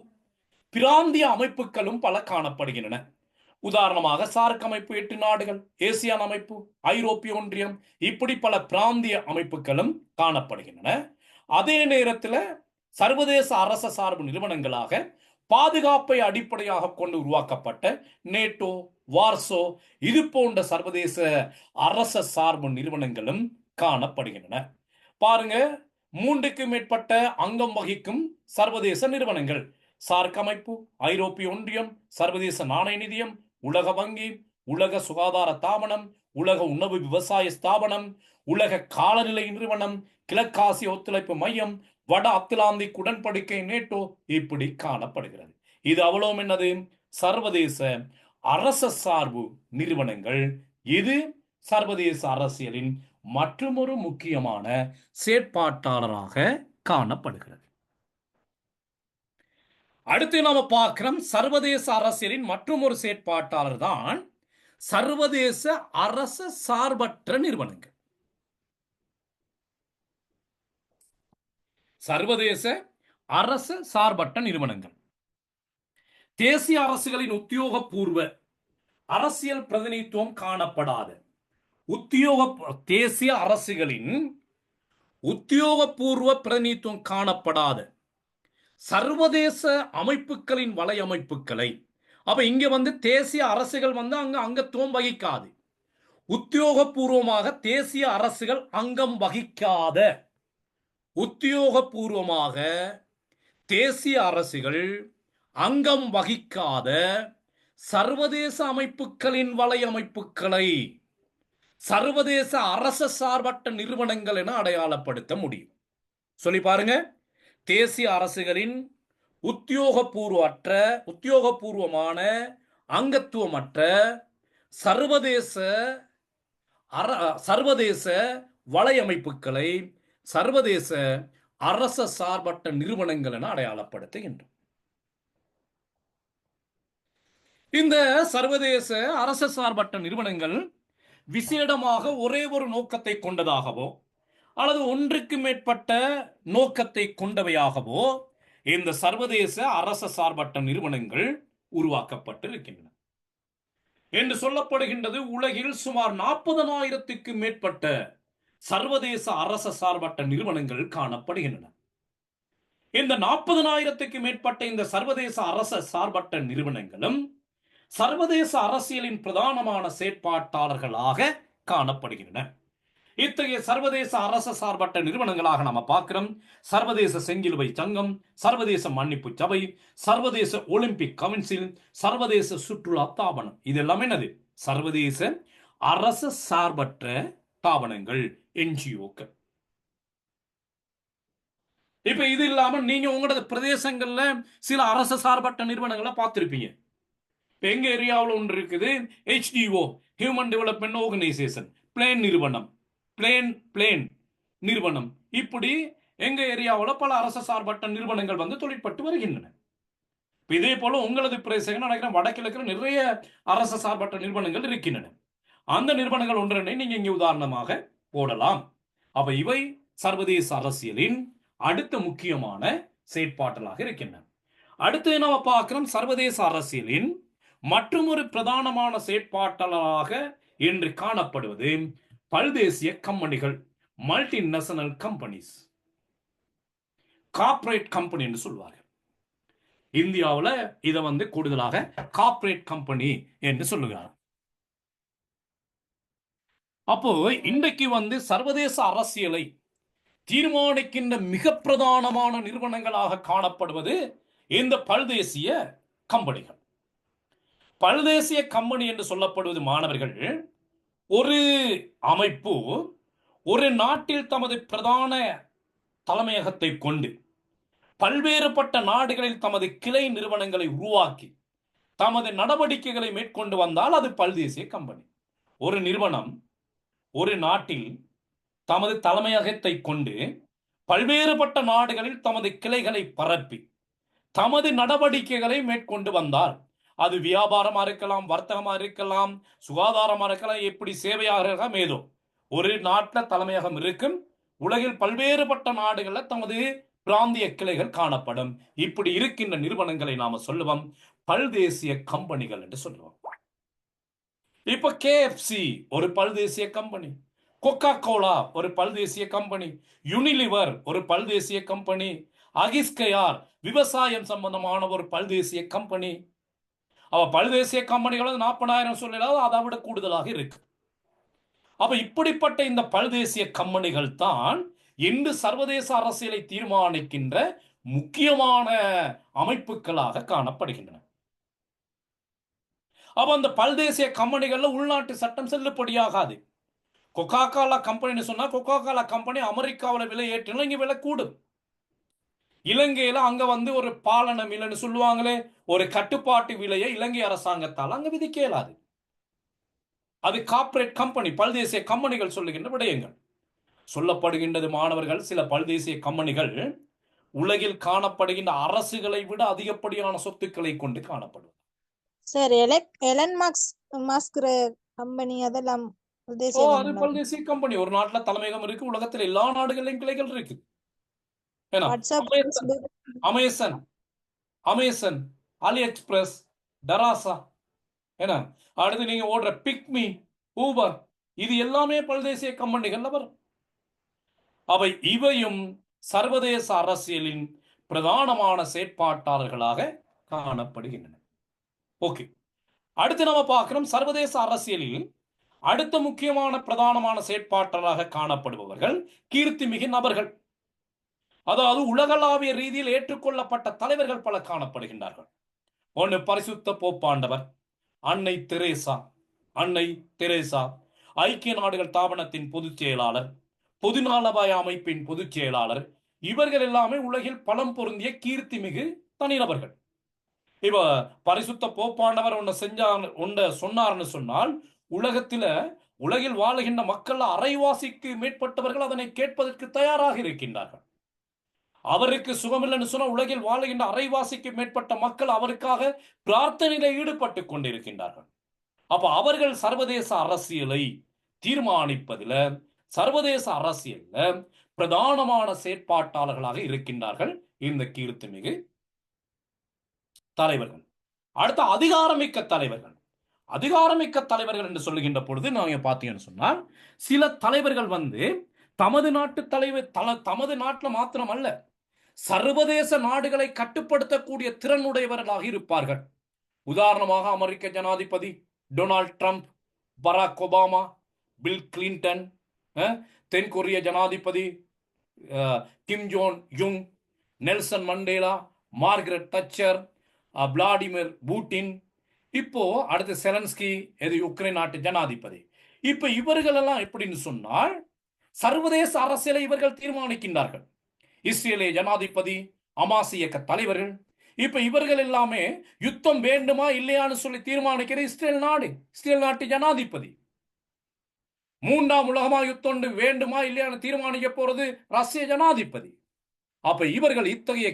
பிராந்திய அமைப்புகளும் பல காணப்படுகின்றன. உதாரணமாக சார்க் அமைப்பு 8 நாடுகள், ஏசியான் அமைப்பு, ஐரோப்பிய ஒன்றியம், இப்படி பல பிராந்திய அமைப்புகளும் காணப்படுகின்றன. அதே நேரத்தில் சர்வதேச அரச சார்பு நிறுவனங்களாக பாதுகாப்பை அடிப்படையாக கொண்டு உருவாக்கப்பட்ட நேட்டோ, வார்சோ, இது போன்ற சர்வதேச அரச சார்பு நிறுவனங்களும் காணப்படுகின்றன. பாருங்க, 3க்கு மேற்பட்ட அங்கம் வகிக்கும் சர்வதேச நிறுவனங்கள்: சார்க் அமைப்பு, ஐரோப்பிய ஒன்றியம், சர்வதேச நாணய நிதியம், உலக வங்கி, உலக சுகாதார தாபனம், உலக உணவு விவசாய ஸ்தாபனம், உலக காலநிலை நிறுவனம், கிழக்காசிய ஒத்துழைப்பு மையம், வட அத்லாந்திக் உடன்படிக்கை நேட்டோ, இப்படி காணப்படுகிறது. இது அவ்வளவு என்னது? சர்வதேச அரச சார்பு நிறுவனங்கள். இது சர்வதேச அரசியலின் மற்றொரு முக்கியமான செயற்பாட்டாளராக காணப்படுகிறது. அடுத்து நாம பார்க்கிறோம், சர்வதேச அரசியலின் மற்றொரு செயற்பாட்டாளர் தான் சர்வதேச அரச சார்பற்ற நிறுவனங்கள். சர்வதேச அரச சார்பற்ற நிறுவனங்கள் தேசிய அரசுகளின் உத்தியோகபூர்வ அரசியல் பிரதிநிதித்துவம் காணப்படாத தேசிய அரசுகளின் உத்தியோகபூர்வ பிரதிநிதித்துவம் காணப்படாத சர்வதேச அமைப்புகளின் வலையமைப்புகளை, அப்ப இங்க தேசிய அரசுகள் அங்க அங்கத்துவம் வகிக்காது. உத்தியோகபூர்வமாக தேசிய அரசுகள் அங்கம் வகிக்காத, உத்தியோகபூர்வமாக தேசிய அரசுகள் அங்கம் வகிக்காத சர்வதேச அமைப்புகளின் வலையமைப்புகளை சர்வதேச அரச சார்பற்ற நிறுவனங்கள் என அடையாளப்படுத்த முடியும். சொல்லி பாருங்க, தேசிய அரசுகளின் உத்தியோகபூர்வமான அங்கத்துவமற்ற சர்வதேச வலையமைப்புகளை சர்வதேச அரச சார்பற்ற நிறுவனங்கள் என அடையாளப்படுத்துகின்றோம். இந்த சர்வதேச அரச சார்பற்ற நிறுவனங்கள் விசேடமாக ஒரே ஒரு நோக்கத்தை கொண்டதாகவோ அல்லது ஒன்றுக்கு மேற்பட்ட நோக்கத்தை கொண்டவையாகவோ இந்த சர்வதேச அரச சார்பற்ற நிறுவனங்கள் உருவாக்கப்பட்டிருக்கின்றன என்று சொல்லப்படுகின்றது. உலகில் சுமார் 40,000க்கு மேற்பட்ட சர்வதேச அரச சார்பற்ற நிறுவனங்கள் காணப்படுகின்றன. இந்த 40,000க்கு மேற்பட்ட இந்த சர்வதேச அரச சார்பற்ற நிறுவனங்களும் சர்வதேச அரசியலின் பிரதானமான செயற்பாட்டாளர்களாக காணப்படுகின்றன. இத்தகைய சர்வதேச அரச சார்பற்ற நிறுவனங்களாக நாம பார்க்கிறோம் சர்வதேச செஞ்சிலுவை சங்கம், சர்வதேச மன்னிப்பு சபை, சர்வதேச ஒலிம்பிக் கவுன்சில், சர்வதேச சுற்றுலா தாபனம். இதெல்லாம் என்னது? சர்வதேச அரச சார்பற்ற தாபனங்கள், என்ஜிஓக்கள். இப்ப இது இல்லாம நீங்க உங்களோட பிரதேசங்கள்ல சில அரச சார்பற்ற நிறுவனங்களை பார்த்திருப்பீங்க. எங்க ஏரியாவில் ஒன்று இருக்குது, HDO, human development organisation, plane நிறுவனம். இப்படி எங்க ஏரியாவில் பல அரச சார்பற்ற நிறுவனங்கள் தொழிற்பட்டு வருகின்றன. இதே போல உங்களது பிரதேசங்கள் நினைக்கிறேன் வடகிழக்கில் நிறைய அரச சார்பற்ற நிறுவனங்கள் இருக்கின்றன. அந்த நிறுவனங்கள் ஒன்றை நீங்க இங்கே உதாரணமாக போடலாம். அப்ப இவை சர்வதேச அரசியலின் அடுத்த முக்கியமான செயற்பாட்டலாக இருக்கின்றன. அடுத்து நாம பார்க்கிறோம் சர்வதேச அரசியலின் மற்றொரு பிரதானமான செயற்பாட்டாளராக என்று காணப்படுவது பல்தேசிய கம்பெனிகள், மல்டிநேஷனல் கம்பெனிஸ், கார்ப்பரேட் கம்பெனி என்று சொல்வார்கள். இந்தியாவில் இதை கூடுதலாக கார்ப்பரேட் கம்பெனி என்று சொல்லுகிறார். அப்போ இன்றைக்கு சர்வதேச அரசியலை தீர்மானிக்கின்ற மிக பிரதானமான நிறுவனங்களாக காணப்படுவது இந்த பல்தேசிய கம்பெனிகள். பல்தேசிய கம்பெனி என்று சொல்லப்படுவது மாணவர்கள், ஒரு அமைப்பு ஒரு நாட்டில் தமது பிரதான தலைமையகத்தை கொண்டு பல்வேறுபட்ட நாடுகளில் தமது கிளை நிறுவனங்களை உருவாக்கி தமது நடவடிக்கைகளை மேற்கொண்டு வந்தால் அது பல்தேசிய கம்பெனி. ஒரு நிறுவனம் ஒரு நாட்டில் தமது தலைமையகத்தை கொண்டு பல்வேறுபட்ட நாடுகளில் தமது கிளைகளை பரப்பி தமது நடவடிக்கைகளை மேற்கொண்டு வந்தால் அது வியாபாரமா இருக்கலாம், வர்த்தகமா இருக்கலாம், சுகாதாரமா இருக்கலாம், எப்படி சேவையாக இருக்கலாம், ஏதோ ஒரு நாட்டில் தலைமையகம் இருக்கும். உலகில் பல்வேறுபட்ட நாடுகளில் தமது பிராந்திய கிளைகள் காணப்படும். இப்படி இருக்கின்ற நிறுவனங்களை நாம சொல்லுவோம் பல்தேசிய கம்பெனிகள் என்று சொல்லுவோம். இப்ப KFC ஒரு பல்தேசிய கம்பெனி, கொக்கா கோலா ஒரு பல்தேசிய கம்பெனி, யூனிலிவர் ஒரு பல்தேசிய கம்பெனி, அகிஸ்கயார் விவசாயம் சம்பந்தமான ஒரு பல்தேசிய கம்பெனி. அவ பல்தேசிய கம்பெனிகள் 40,000 சொல்லலாம், அதை விட கூடுதலாக இருக்கு. அப்ப இப்படிப்பட்ட இந்த பல்தேசிய கம்பெனிகள் தான் இன்று சர்வதேச அரசியலை தீர்மானிக்கின்ற முக்கியமான அமைப்புகளாக காணப்படுகின்றன. அப்ப அந்த பல்தேசிய கம்பெனிகள்ல உள்நாட்டு சட்டம் செல்லுபடியாகாது. கொக்கா கோலா கம்பெனின்னு சொன்னா கொக்கா கோலா கம்பெனி அமெரிக்காவில் விலை ஏற்றினா இங்க விலை கூடும். இலங்கையில அங்க ஒரு பாலன விலைன்னு சொல்லுவாங்களே, ஒரு கட்டுப்பாட்டு விலையை இலங்கை அரசாங்கத்தால் அங்க விதிக்க இயலாது. அது கார்ப்பரேட் கம்பெனி, பல்தேசிய கம்பெனிகள் சொல்லுகின்ற விடயங்கள். சொல்லப்படுகின்றது மாணவர்கள், சில பல்தேசிய கம்பெனிகள் உலகில் காணப்படுகின்ற அரசுகளை விட அதிகப்படியான சொத்துக்களை கொண்டு காணப்படும். சார் எலன் மாஸ்க் கம்பெனி அதெல்லாம் அது பல்தேசிய கம்பெனி. ஒரு நாட்டுல தலைமையகம் இருக்கு, உலகத்தில் எல்லா நாடுகளிலும் கிளைகள் இருக்கு. அமேசான், அலி எக்ஸ்பிரஸ், டராசா, அடுத்து நீங்க ஓடுற பிக்மி, ஊபர், இது எல்லாமே பல்தேசிய கம்பெனிகள்ல வரும். அவை இவையும் சர்வதேச அரசியலின் பிரதானமான செயற்பாட்டாளர்களாக காணப்படுகின்றன. ஓகே, அடுத்து நம்ம பார்க்கிறோம் சர்வதேச அரசியலில் அடுத்த முக்கியமான பிரதானமான செயற்பாட்டாளராக காணப்படுபவர்கள் கீர்த்திமிகு நபர்கள். அதாவது உலகளாவிய ரீதியில் ஏற்றுக்கொள்ளப்பட்ட தலைவர்கள் பல காணப்படுகின்றார்கள். ஒன்று பரிசுத்த போப்பாண்டவர், அன்னை தெரேசா, ஐக்கிய நாடுகள் தாபனத்தின் பொதுச் செயலாளர், பொதுநலவாய அமைப்பின் பொதுச் செயலாளர். இவர்கள் எல்லாமே உலகில் பலம் பொருந்திய கீர்த்திமிகு தனிநபர்கள். இப்ப பரிசுத்த போப்பாண்டவர் ஒன்றை சொன்னார்னு சொன்னால் உலகில் வாழுகின்ற மக்கள் அரைவாசிக்கு மேற்பட்டவர்கள் அதனை கேட்பதற்கு தயாராக இருக்கின்றார்கள். அவருக்கு சுகமில்லைன்னு சொன்னால் உலகில் வாழுகின்ற அரைவாசிக்கு மேற்பட்ட மக்கள் அவருக்காக பிரார்த்தனையில ஈடுபட்டு கொண்டிருக்கின்றார்கள். அப்ப அவர்கள் சர்வதேச அரசியலை தீர்மானிப்பதில், சர்வதேச அரசியல்ல பிரதானமான செயற்பாட்டாளர்களாக இருக்கின்றார்கள் இந்த கீர்த்திமிகு தலைவர்கள். அடுத்த அதிகாரமிக்க தலைவர்கள் என்று சொல்லுகின்ற பொழுது நாங்க பார்த்தீங்கன்னு சொன்னால் சில தலைவர்கள் தமது நாட்டில் மாத்திரம் அல்ல, சர்வதேச நாடுகளை கட்டுப்படுத்தக்கூடிய திறனுடையவர்களாக இருப்பார்கள். உதாரணமாக அமெரிக்க ஜனாதிபதி Donald Trump, Barack Obama, Bill Clinton, தென்கொரிய ஜனாதிபதி Kim Jong Un, Nelson Mandela, Margaret Thatcher, Vladimir Putin, இப்போ அடுத்து செலன்ஸ்கி, யுக்ரைன் நாட்டு ஜனாதிபதி. இப்ப இவர்கள் எல்லாம் எப்படின்னு சொன்னால் சர்வதேச அரசியலை இவர்கள் தீர்மானிக்கின்றார்கள். இஸ்ரேலிய ஜனாதிபதி, அமாஸ் இயக்க தலைவர்கள். இப்ப இவர்கள் எல்லாமே யுத்தம் வேண்டுமா இல்லையான்னு சொல்லி தீர்மானிக்கிற இஸ்ரேல் நாட்டு ஜனாதிபதி. 3ஆம் உலகமா யுத்தம் வேண்டுமா இல்லையான்னு தீர்மானிக்க போறது ரஷ்ய ஜனாதிபதி. அப்ப இவர்கள் இத்தகைய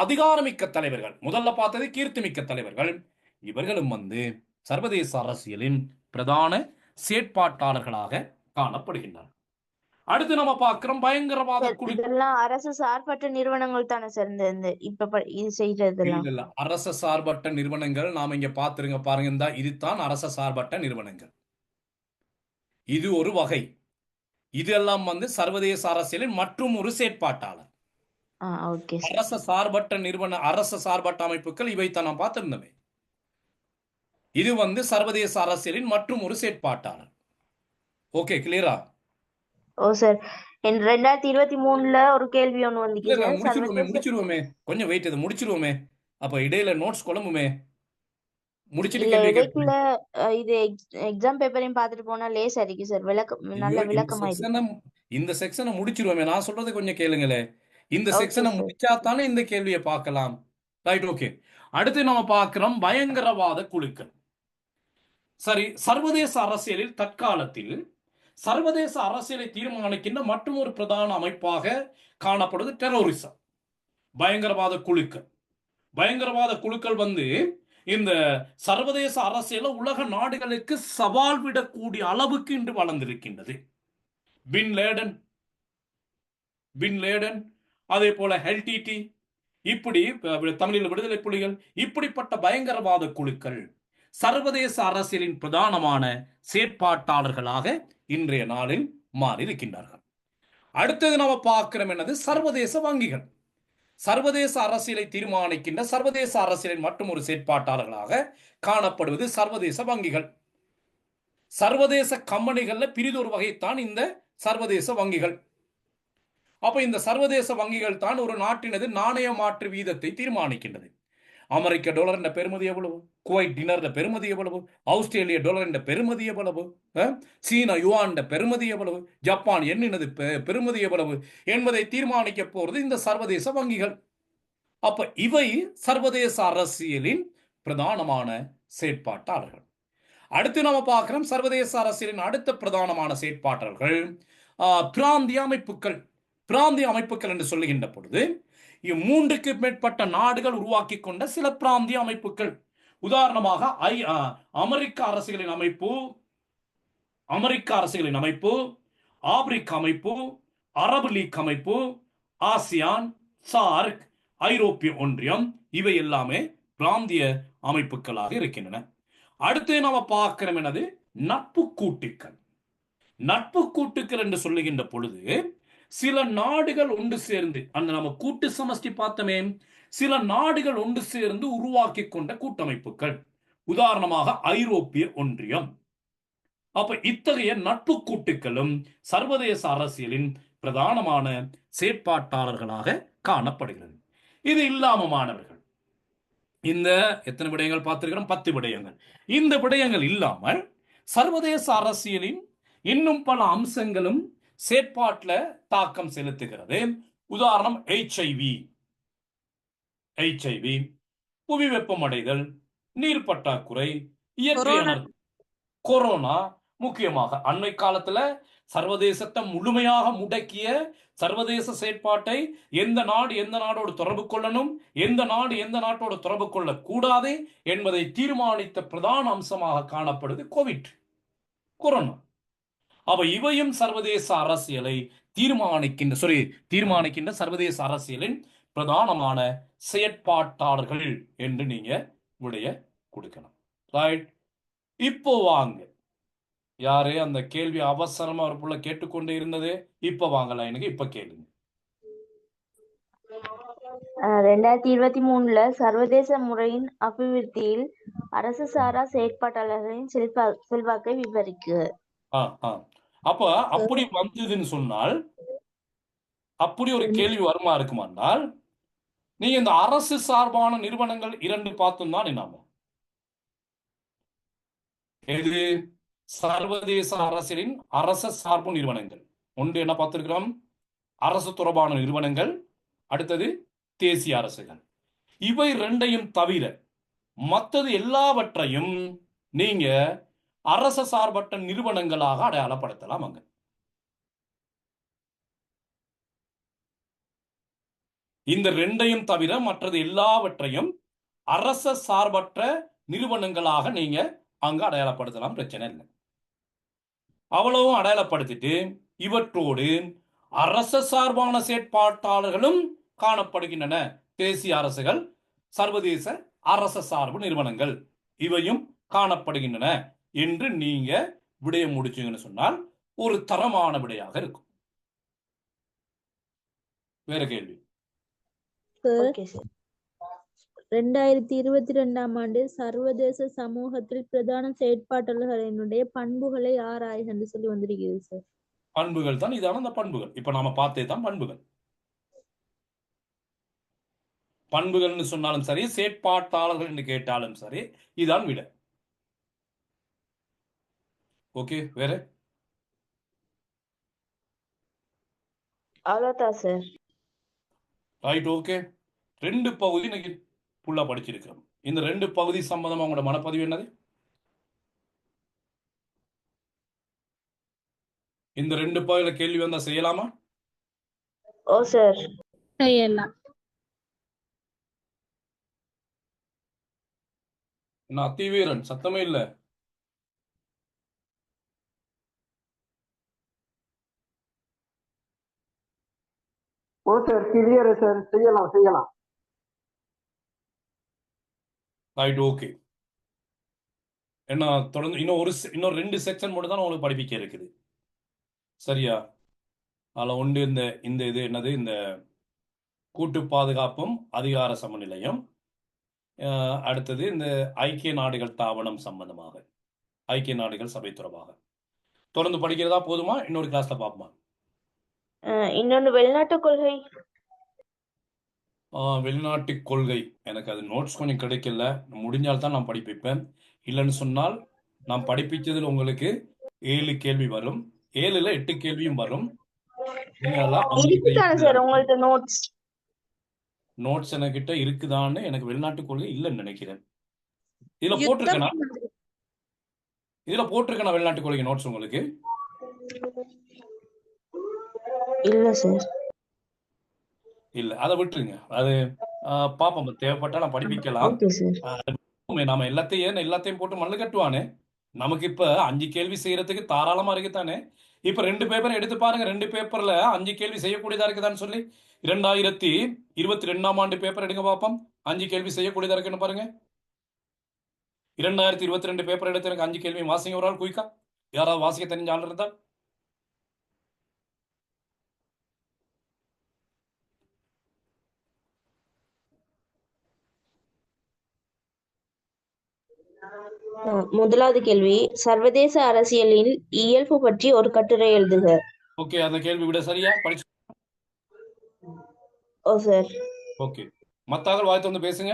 அதிகாரமிக்க தலைவர்கள். முதல்ல பார்த்தது கீர்த்திமிக்க தலைவர்கள். இவர்களும் சர்வதேச அரசியலின் பிரதான செயற்பாட்டாளர்களாக காணப்படுகின்றனர். அடுத்து நம்ம பார்க்கிறோம் பயங்கரவாத குழு. இதெல்லாம் அரசு சார்பற்ற நிறுவனங்கள் தானே சேர்ந்து இப்ப இது செய்யறதெல்லாம்? இல்ல, அரசு சார்பற்ற நிறுவனங்கள் நாம இங்க பாத்துருங்க பாருங்க. இதுதான் அரசு சார்பற்ற நிறுவனங்கள். இது ஒரு வகை. இதெல்லாம் சர்வதேச அரசியலின் மற்றும் ஒரு செயற்பாட்டாளர். அரசு சார்பற்ற அமைப்புகள் இவைத்தான் நாம் பார்த்திருந்தோமே. இது சர்வதேச அரசியலின் மற்றும் ஒரு செயற்பாட்டாளர். ஓகே, கிளியரா? ஓ சார், 2023ல ஒரு கேள்வி ஒண்ணு வந்து முடிச்சிருவோமே, கொஞ்சம் வெயிட், இது முடிச்சிருவோமே. அப்ப இடையில நோட்ஸ் குழம்புமே, முடிச்சிட்டு இது எக்ஸாம் பேப்பரையும் பார்த்துட்டு போனா லேசா இருக்கு சார். நல்ல விளக்கமா இந்த செக்ஷனை முடிச்சிருவோமே, நான் சொல்றதை கொஞ்சம் கேளுங்களே. இந்த ஓகே செக்ஷனை சார். முடிச்சா தானே இந்த கேள்வியை பார்க்கலாம். Right, okay. அடுத்து நம்ம பார்க்கிறோம் பயங்கரவாத குழுக்கள். சரி, சர்வதேச அரசியலில் தற்காலத்தில் சர்வதேச அரசியலை தீர்மானிக்கின்ற மற்றும் ஒரு பிரதான அமைப்பாக காணப்படுவது டெரரிசம், பயங்கரவாத குழுக்கள். பயங்கரவாத குழுக்கள் இந்த சர்வதேச அரசியல உலக நாடுகளுக்கு சவால் விடக்கூடிய அளவுக்கு இன்று வளர்ந்திருக்கின்றது. பின் லேடன், அதே போல ஹெல்டிடி, இப்படி தமிழில் விடுதலை புலிகள், இப்படிப்பட்ட பயங்கரவாத குழுக்கள் சர்வதேச அரசியலின் பிரதானமான செயற்பாட்டாளர்களாக இன்றைய நாளில் மாறி இருக்கின்றார்கள். அடுத்தது நம்ம பார்க்கிறோம் என்னது, சர்வதேச வங்கிகள். சர்வதேச அரசியலை தீர்மானிக்கின்ற சர்வதேச அரசியலின் மற்றும் ஒரு செயற்பாட்டாளர்களாக காணப்படுவது சர்வதேச வங்கிகள். சர்வதேச கம்பெனிகள்ல பிரிதொரு வகைத்தான் இந்த சர்வதேச வங்கிகள். அப்ப இந்த சர்வதேச வங்கிகள் தான் ஒரு நாட்டினது நாணய மாற்று வீதத்தை தீர்மானிக்கின்றது. அமெரிக்க டாலர் என்ற பெறுமதி எவ்வளவு, குவைட் டினர் பெறுமதி எவ்வளவு, ஆஸ்திரேலிய டாலர் என்ற பெறுமதி எவ்வளவு, சீனா யுவான் பெறுமதி எவ்வளவு, ஜப்பான் எண்ணினது பெறுமதி எவ்வளவு என்பதை தீர்மானிக்க போறது இந்த சர்வதேச வங்கிகள். அப்ப இவை சர்வதேச அரசியலின் பிரதானமான செயற்பாட்டாளர்கள். அடுத்து நம்ம பார்க்கிறோம் சர்வதேச அரசியலின் அடுத்த பிரதானமான செயற்பாட்டாளர்கள் பிராந்திய அமைப்புகள். பிராந்திய அமைப்புகள் என்று சொல்லுகின்ற பொழுது மூன்றுக்கு மேற்பட்ட நாடுகள் உருவாக்கி கொண்ட சில பிராந்திய அமைப்புகள். உதாரணமாக அமெரிக்க அரசுகளின் அமைப்பு, ஆப்பிரிக்க அமைப்பு, அரபு லீக் அமைப்பு, ஆசியான், சார்க், ஐரோப்பிய ஒன்றியம், இவை எல்லாமே பிராந்திய அமைப்புகளாக இருக்கின்றன. அடுத்து நாம பார்க்கிறோம் என்னது, நட்பு கூட்டுக்கள். நட்பு கூட்டுக்கள் என்று சொல்லுகின்ற பொழுது சில நாடுகள் ஒன்று சேர்ந்து, அந்த நம்ம கூட்டு சமஷ்டி பார்த்தமே, சில நாடுகள் ஒன்று சேர்ந்து உருவாக்கி கொண்ட கூட்டமைப்புகள். உதாரணமாக ஐரோப்பிய ஒன்றியம். அப்ப இத்தகைய நட்பு கூட்டுக்களும் சர்வதேச அரசியலின் பிரதானமான செயற்பாட்டாளர்களாக காணப்படுகிறது. இது இல்லாம மாணவர்கள் இந்த எத்தனை விடயங்கள் பார்த்திருக்கிறோம்? 10 விடயங்கள். இந்த விடயங்கள் இல்லாமல் சர்வதேச அரசியலின் இன்னும் பல அம்சங்களும் செயற்பாட்டில் தாக்கம் செலுத்துகிறது. உதாரணம் HIV, புவி வெப்பமடைதல், நீர் பற்றாக்குறை, இயற்கை அனர்த்தம், கொரோனா. முக்கியமாக அண்மை காலத்துல சர்வதேசத்தை முழுமையாக முடக்கிய சர்வதேச செயற்பாட்டை எந்த நாடோடு தொடர்பு கொள்ளணும், எந்த நாட்டோடு தொடர்பு கொள்ளக்கூடாது என்பதை தீர்மானித்த பிரதான அம்சமாக காணப்படுது கொரோனா. அவ இவையும் சர்வதேச அரசியலை தீர்மானிக்கின்ற சர்வதேச அரசியலின் பிரதானமான செயற்பாட்டாளர்கள் என்று நீங்க விடைய கொடுக்கணும். ரைட், இப்போ வாங்க. யாரு அந்த கேள்வி அவசரமா ஒரு புள்ள கேட்டுக்கொண்டே இருந்தது? இப்ப வாங்கலாம், எனக்கு இப்ப கேளுங்க. 2023 சர்வதேச முறையின் அபிவிருத்தியில் அரசு சாரா செயற்பாட்டாளர்களின் செல்வாக்கை விவரிக்கு. அப்ப அப்படி வந்ததுன்னு சொன்னால், அப்படி ஒரு கேள்வி வருமா இருக்குமானால், நீங்க இந்த அரசு சார்பான நிறுவனங்கள் 2 பார்த்தும் தான் என்னாமோ, எது சர்வதேச அரசியலின் அரச சார்பு நிறுவனங்கள். ஒன்று என்ன பார்த்திருக்கிறோம்? அரசு தொடர்பான நிறுவனங்கள், அடுத்தது தேசிய அரசுகள். இவை 2ஐயும் தவிர மற்றது எல்லாவற்றையும் நீங்க அரச சார்பற்ற நிறுவனங்களாக அடையாளப்படுத்தலாம். அங்க இந்த 2ஐயும் தவிர மற்றது எல்லாவற்றையும் அரச சார்பற்ற நிறுவனங்களாக நீங்க அங்க அடையாளப்படுத்தலாம், பிரச்சனை இல்லை. அவ்வளவும் அடையாளப்படுத்திட்டு இவற்றோடு அரச சார்பான செயற்பாட்டாளர்களும் காணப்படுகின்றன. தேசிய அரசுகள், சர்வதேச அரச சார்பு நிறுவனங்கள் இவையும் காணப்படுகின்றன என்று நீங்க விடயம் முடிச்சீங்கன்னு சொன்னால் ஒரு தரமான விடையாக இருக்கும். வேற கேள்வி? 2022ஆம் ஆண்டு சர்வதேச சமூகத்தில் பிரதான செயற்பாட்டாளர்களினுடைய பண்புகளை ஆராய்க என்று சொல்லி வந்திருக்கிறது சார். பண்புகள் தான் இதான அந்த பண்புகள். இப்ப நாம பார்த்தே தான் பண்புகள். பண்புகள்னு சொன்னாலும் சரி, செயற்பாட்டாளர்கள் என்று கேட்டாலும் சரி, இதான் விட. ஓகே, வேற அவ்வளோதான் சார். Right, okay. 2 பகுதி இன்னைக்கு ஃபுல்லா படிச்சிருக்கிறோம். இந்த 2 பகுதி சம்பந்தமா உங்களோட மனப்பதிவு என்னது? இந்த 2 பகுதியில கேள்வி வந்தா செய்யலாமா? ஓ சார். செய்யலாம். என்ன அத்திவீரன் சத்தமே இல்ல. ஓ சார் கிளியர் சார், செய்யலாம். Right, okay. என்ன தொடர்ந்து இன்னும் 2 செக்ஷன் மட்டும் தான் உங்களுக்கு படிப்பிக்க இருக்குது. சரியா? அதில் ஒன்று இந்த இது என்னது, இந்த கூட்டு பாதுகாப்பும் அதிகார சமநிலையும், அடுத்தது இந்த ஐக்கிய நாடுகள் தாபனம் சம்பந்தமாக, ஐக்கிய நாடுகள் சபை தொடர்பாக தொடர்ந்து படிக்கிறதா போதுமா? இன்னொரு கிளாஸ்ல பார்ப்போமா? இன்னொன்று வெளிநாட்டு கொள்கை. வெளிநாட்டு கொள்கை எனக்கு அது நோட்ஸ் கொஞ்சம் கிடைக்கல. முடிஞ்சால் தான் நான் படிப்பிப்பேன். இல்லைன்னு சொன்னால் நான் படிப்பிச்சதில் உங்களுக்கு 7 கேள்வி வரும். 7ல் 8 கேள்வியும் வரும். நீங்க அதெல்லாம் இருக்குதானே சார் உங்கள்ட்ட நோட்ஸ்? நோட்ஸ் என்கிட்ட இருக்குதான்னு எனக்கு வெளிநாட்டு கொள்கை இல்லைன்னு நினைக்கிறேன். இதுல போட்டிருக்கேனா வெளிநாட்டு கொள்கை நோட்ஸ் உங்களுக்கு? இல்ல சார். இல்ல, அதை விட்டுருங்க. அது பாப்போம், தேவைப்பட்டா நான் படிப்பிக்கலாம். Okay sir. நாம எல்லாத்தையும் போட்டு மண்ணு கட்டுவானே. நமக்கு இப்ப 5 கேள்வி செய்யறதுக்கு தாராளமா இருக்குதானே. இப்ப 2 பேப்பர் எடுத்து பாருங்க. 2 பேப்பர்ல 5 கேள்வி செய்யக்கூடியதா இருக்குதான்னு சொல்லி 2022ஆம் ஆண்டு பேப்பர் எடுங்க பாப்போம். 5 கேள்வி செய்யக்கூடியதா இருக்குன்னு பாருங்க. 2022 பேப்பர் எடுத்து எனக்கு 5 கேள்வி வாசிங்க ஒரு ஆள் குயிக்கா. யாராவது வாசிக்க தெரிஞ்ச ஆள் இருந்தா? முதலாவது கேள்வி, சர்வதேச அரசியலில் இயல்பு பற்றி ஒரு கட்டுரை எழுதுக. ஓகே, அந்த கேள்வி விட சரியா படிச்சு. ஓ சார். ஓகே, மத்தாக்கள் வாய் திறந்து பேசுங்க.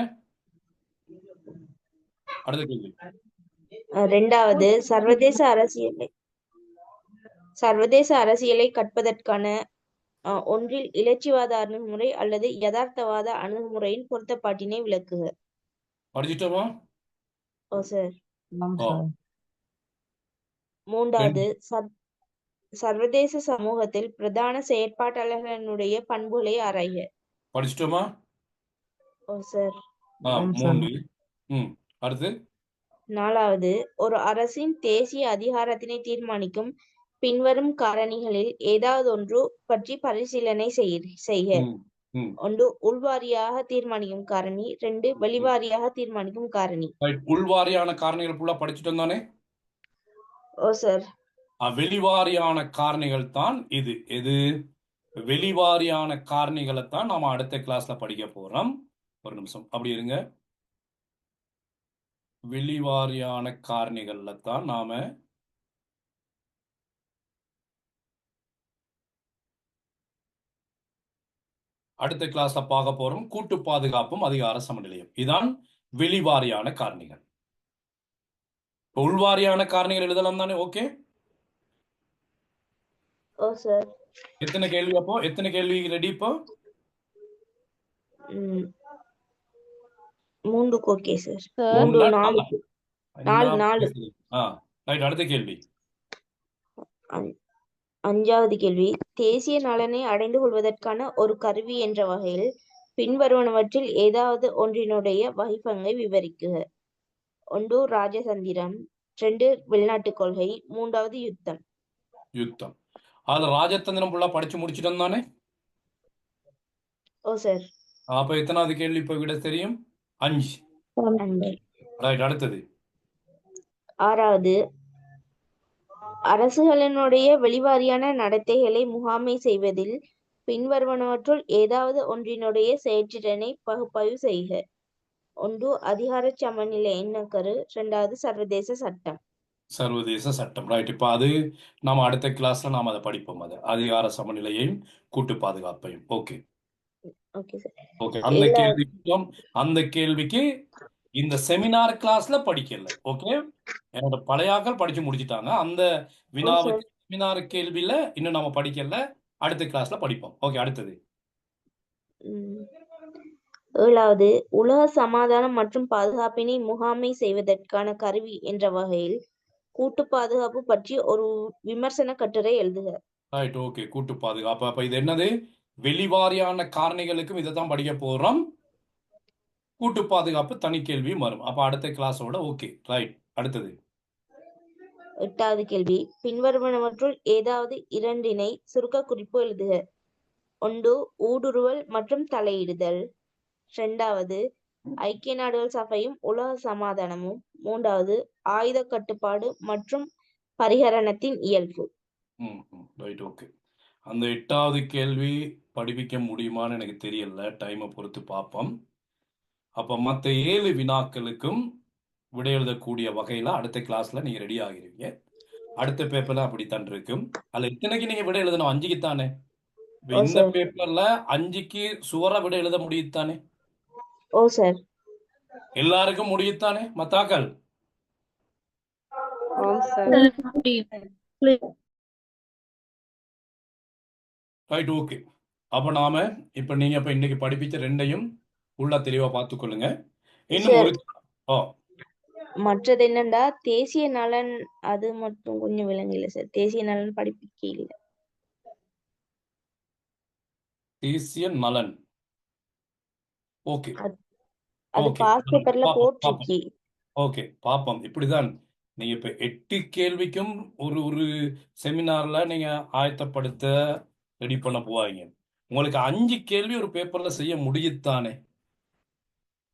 அடுத்த கேள்வி. இரண்டாவது, சர்வதேச அரசியலை கற்பதற்கான ஒன்றில் இலட்சியவாத அணுகுமுறை அல்லது யதார்த்தவாத அணுகுமுறையின் பொருத்தப்பாட்டினை விளக்குக. படிச்சிட்டோமா? ஓ சார். ஓ. மூன்றாவது, சர்வதேச சமூகத்தில் பிரதான செயற்பாட்டாளர்களுடைய பண்புகளை ஆராய்க. படிச்சிட்டோமா? ஓ சார். 3. அடுத்து. நாலாவது, ஒரு அரசின் தேசிய அதிகாரத்தினை தீர்மானிக்கும் பின்வரும் காரணிகளில் ஏதாவது ஒன்று பற்றி பரிசீலனை செய்க. 1 உள்வாரியாக தீர்மானிக்கும் காரணி, 2 வெளிவாரியாக தீர்மானிக்கும் காரணி. உள்வாரியான காரணிகள் ஃபுல்லா படிச்சுட்டோம் தானே? ஓ சார். வெளிவாரியான காரணிகள் தான் எது வெளிவாரியான காரணிகளை தான் நாம அடுத்த கிளாஸ்ல படிக்க போறோம். ஒரு நிமிஷம் அப்படி இருங்க. வெளிவாரியான காரணிகள்ல தான் நாம அடுத்த கிளாஸ்ல பார்க்க போறோம். கூட்டு பாதுகாப்பும் அதிகார சமநிலையும், இதான் வெளிவாரியான காரணிகள். உள்வாரியான காரணிகள் எழுதலாம் தானே? ஓகே. ஓ சார். எத்தனை கேள்வி ரெடி இப்போ? 3 ஓகே சார். 4. ரைட், அடுத்த கேள்வி. 5வது கேள்வி, தேசிய நலனை அடைந்து கொள்வதற்கான ஒரு கருவி என்ற வகையில் பின்வருவனவற்றில் ஏதாவது ஒன்றினுடைய வகைப்பங்கை விவரிக்குக. 1 ராஜதந்திரம், 2 வெளிநாட்டு கொள்கை, 3வது யுத்தம். அதுல ராஜதந்திரம் ஃபுல்லா படிச்சு முடிச்சிட்டோம் தானே? ஓ சார். அப்ப எத்தனாவது கேள்வி இப்ப விட தெரியும்? 5. ரைட், அடுத்தது. 6வது, அரசுகளினுடைய வெளிவாரியான நடத்தைகளை முகாமை செய்வதில் பின்வருவனவற்றுள் ஏதாவது ஒன்றினுடைய செயற்றிறனை பகுப்பாய்வு செய்க. 1 அதிகார சமநிலை எண்ணக்கரு, 2வது சர்வதேச சட்டம். ரைட். இப்ப அது நாம அடுத்த கிளாஸ்ல நாம அதை படிப்போம். அது அதிகார சமநிலையையும் கூட்டு பாதுகாப்பையும். Okay sir. ஓகே. அந்த கேள்விக்கு இந்த செமினார் கிளாஸ்ல படிக்கல. ஓகே, என்னோட பழையாக்கள் படிச்சு முடிச்சிட்டாங்க. அந்த வினாவுக்கு செமினார் கேள்வியில இன்னும் நாம படிக்கல. அடுத்த கிளாஸ்ல படிப்போம். ஓகே, அடுத்தது. உம். 7வது, உலக சமாதானம் மற்றும் பாதுகாப்பினை முகாமை செய்வதற்கான கருவி என்ற வகையில் கூட்டு பாதுகாப்பு பற்றி ஒரு விமர்சன கட்டுரை எழுதுக. Right, okay. கூட்டு பாதுகாப்பு. அப்ப இது என்னது? வெளிவாரியான காரணிகளுக்கும் இதை தான் படிக்க போறோம். கூட்டு பாதுகாப்பு தனி கேள்வியும் வரும். அப்ப அடுத்த கிளாஸோட ஓகே, ரைட். அடுத்தது. 8வது கேள்வி, பின்வருவனவற்றுள் ஏதாவது இரண்டினை சுருக்க குறிப்பு எழுதுக. 1. ஊடுருவல் மற்றும் தலையிடுதல். 2வது, ஐக்கிய நாடுகள் சபையும் உலக சமாதானமும். 3வது, ஆயுத கட்டுப்பாடு மற்றும் பரிகரணத்தின் இயல்பு. Right, okay. அந்த 8வது கேள்வி படிப்பிக்க முடியுமான்னு எனக்கு தெரியல. டைமை பொறுத்து பார்ப்போம். அப்ப மற்ற 7 வினாக்களுக்கும் விடை எழுதக்கூடிய வகையில அடுத்த கிளாஸ்ல நீங்க ரெடி ஆகிருவீங்க. அடுத்த பேப்பர்ல அப்படித்தான் இருக்கும். அதுல இத்தனைக்கு நீங்க விடை எழுதணும், 5க்கு தானே. இப்ப ஓ இந்த சார். பேப்பர்ல 5க்கு சுவரா விடை எழுத முடியுத்தானே? ஓ சார். எல்லாருக்கும் முடியுத்தானே மத்தாக்கள்? Right, okay. அப்ப நாம இப்ப நீங்க இப்ப இன்னைக்கு படிப்பிச்ச ரெண்டையும் உள்ள தெளிவா பார்த்துக்கொள்ளுங்க. இன்னும் சார், ஒரு ஓ மற்றது என்னண்டா தேசிய நலன், அது மட்டும் கொஞ்சம் விளங்கல சார். தேசிய நலன் படிப்பிக்க இல்ல. தேசிய நலன். ஓகே, அது ஓகே. பாஸ் பேப்பர்ல பாப்போம், பாப்போம். போட்டிருக்கு. ஓகே, பாப்போம். இப்படிதான் நீங்க இப்ப 8 கேள்விக்கும் ஒரு ஒரு செமினார்ல நீங்க ஆயத்தப்படுத்த ரெடி பண்ண போவாங்க. உங்களுக்கு 5 கேள்வி ஒரு பேப்பர்ல செய்ய முடியுத்தானே?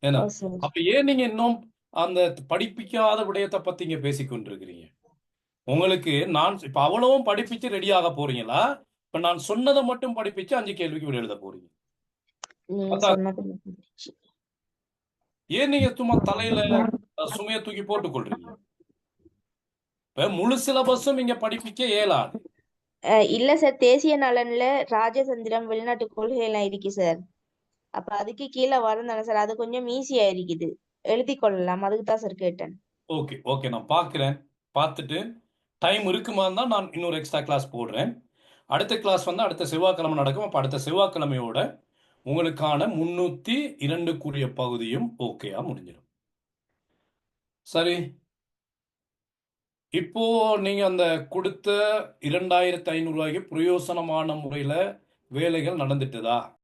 ஏன்னா ஓ சார். அப்ப ஏன் நீங்க இன்னும் அந்த படிப்பிக்காத விடயத்தை பத்தி இங்க பேசிக் கொண்டிருக்கிறீங்க? உங்களுக்கு நான் இப்ப அவ்வளவும் படிப்பிச்சு ரெடி ஆக போறீங்களா? இப்ப நான் சொன்னதை மட்டும் படிப்பிச்சு 5 கேள்விக்கு விடை எழுத போறீங்க? நீங்க அதான். சொன்னது மட்டும். ஏன் நீங்க சும்மா தலையில சுமையை தூக்கி போட்டுக் கொள்றீங்க? இப்ப முழு சிலபஸும் இங்க படிப்பிக்க இயலாது. இல்ல சார், தேசிய நலன்ல ராஜதந்திரம், வெளிநாட்டு கொள்கை எல்லாம் இருக்கு சார். அப்ப அதுக்கு கீழே வரும் தானே சார். அது கொஞ்சம் ஈஸியா இருக்குது, எழுதி கொள்ளலாம். அதுக்கு தான் சார் கேட்டேன். Okay, okay. நான் பார்க்கிறேன். பார்த்துட்டு டைம் இருக்குமா தான் நான் இன்னொரு எக்ஸ்ட்ரா கிளாஸ் போடுறேன். அடுத்த கிளாஸ் வந்து அடுத்த செவ்வாய்க்கிழமை நடக்கும். அப்ப அடுத்த செவ்வாய்க்கிழமையோட உங்களுக்கான 302க்குரிய பகுதியும் ஓகேயா முடிஞ்சிடும். சரி, இப்போ நீங்க அந்த கொடுத்த 2500 ரூபாய்க்கு பிரயோசனமான முறையில வேலைகள் நடந்துட்டுதா?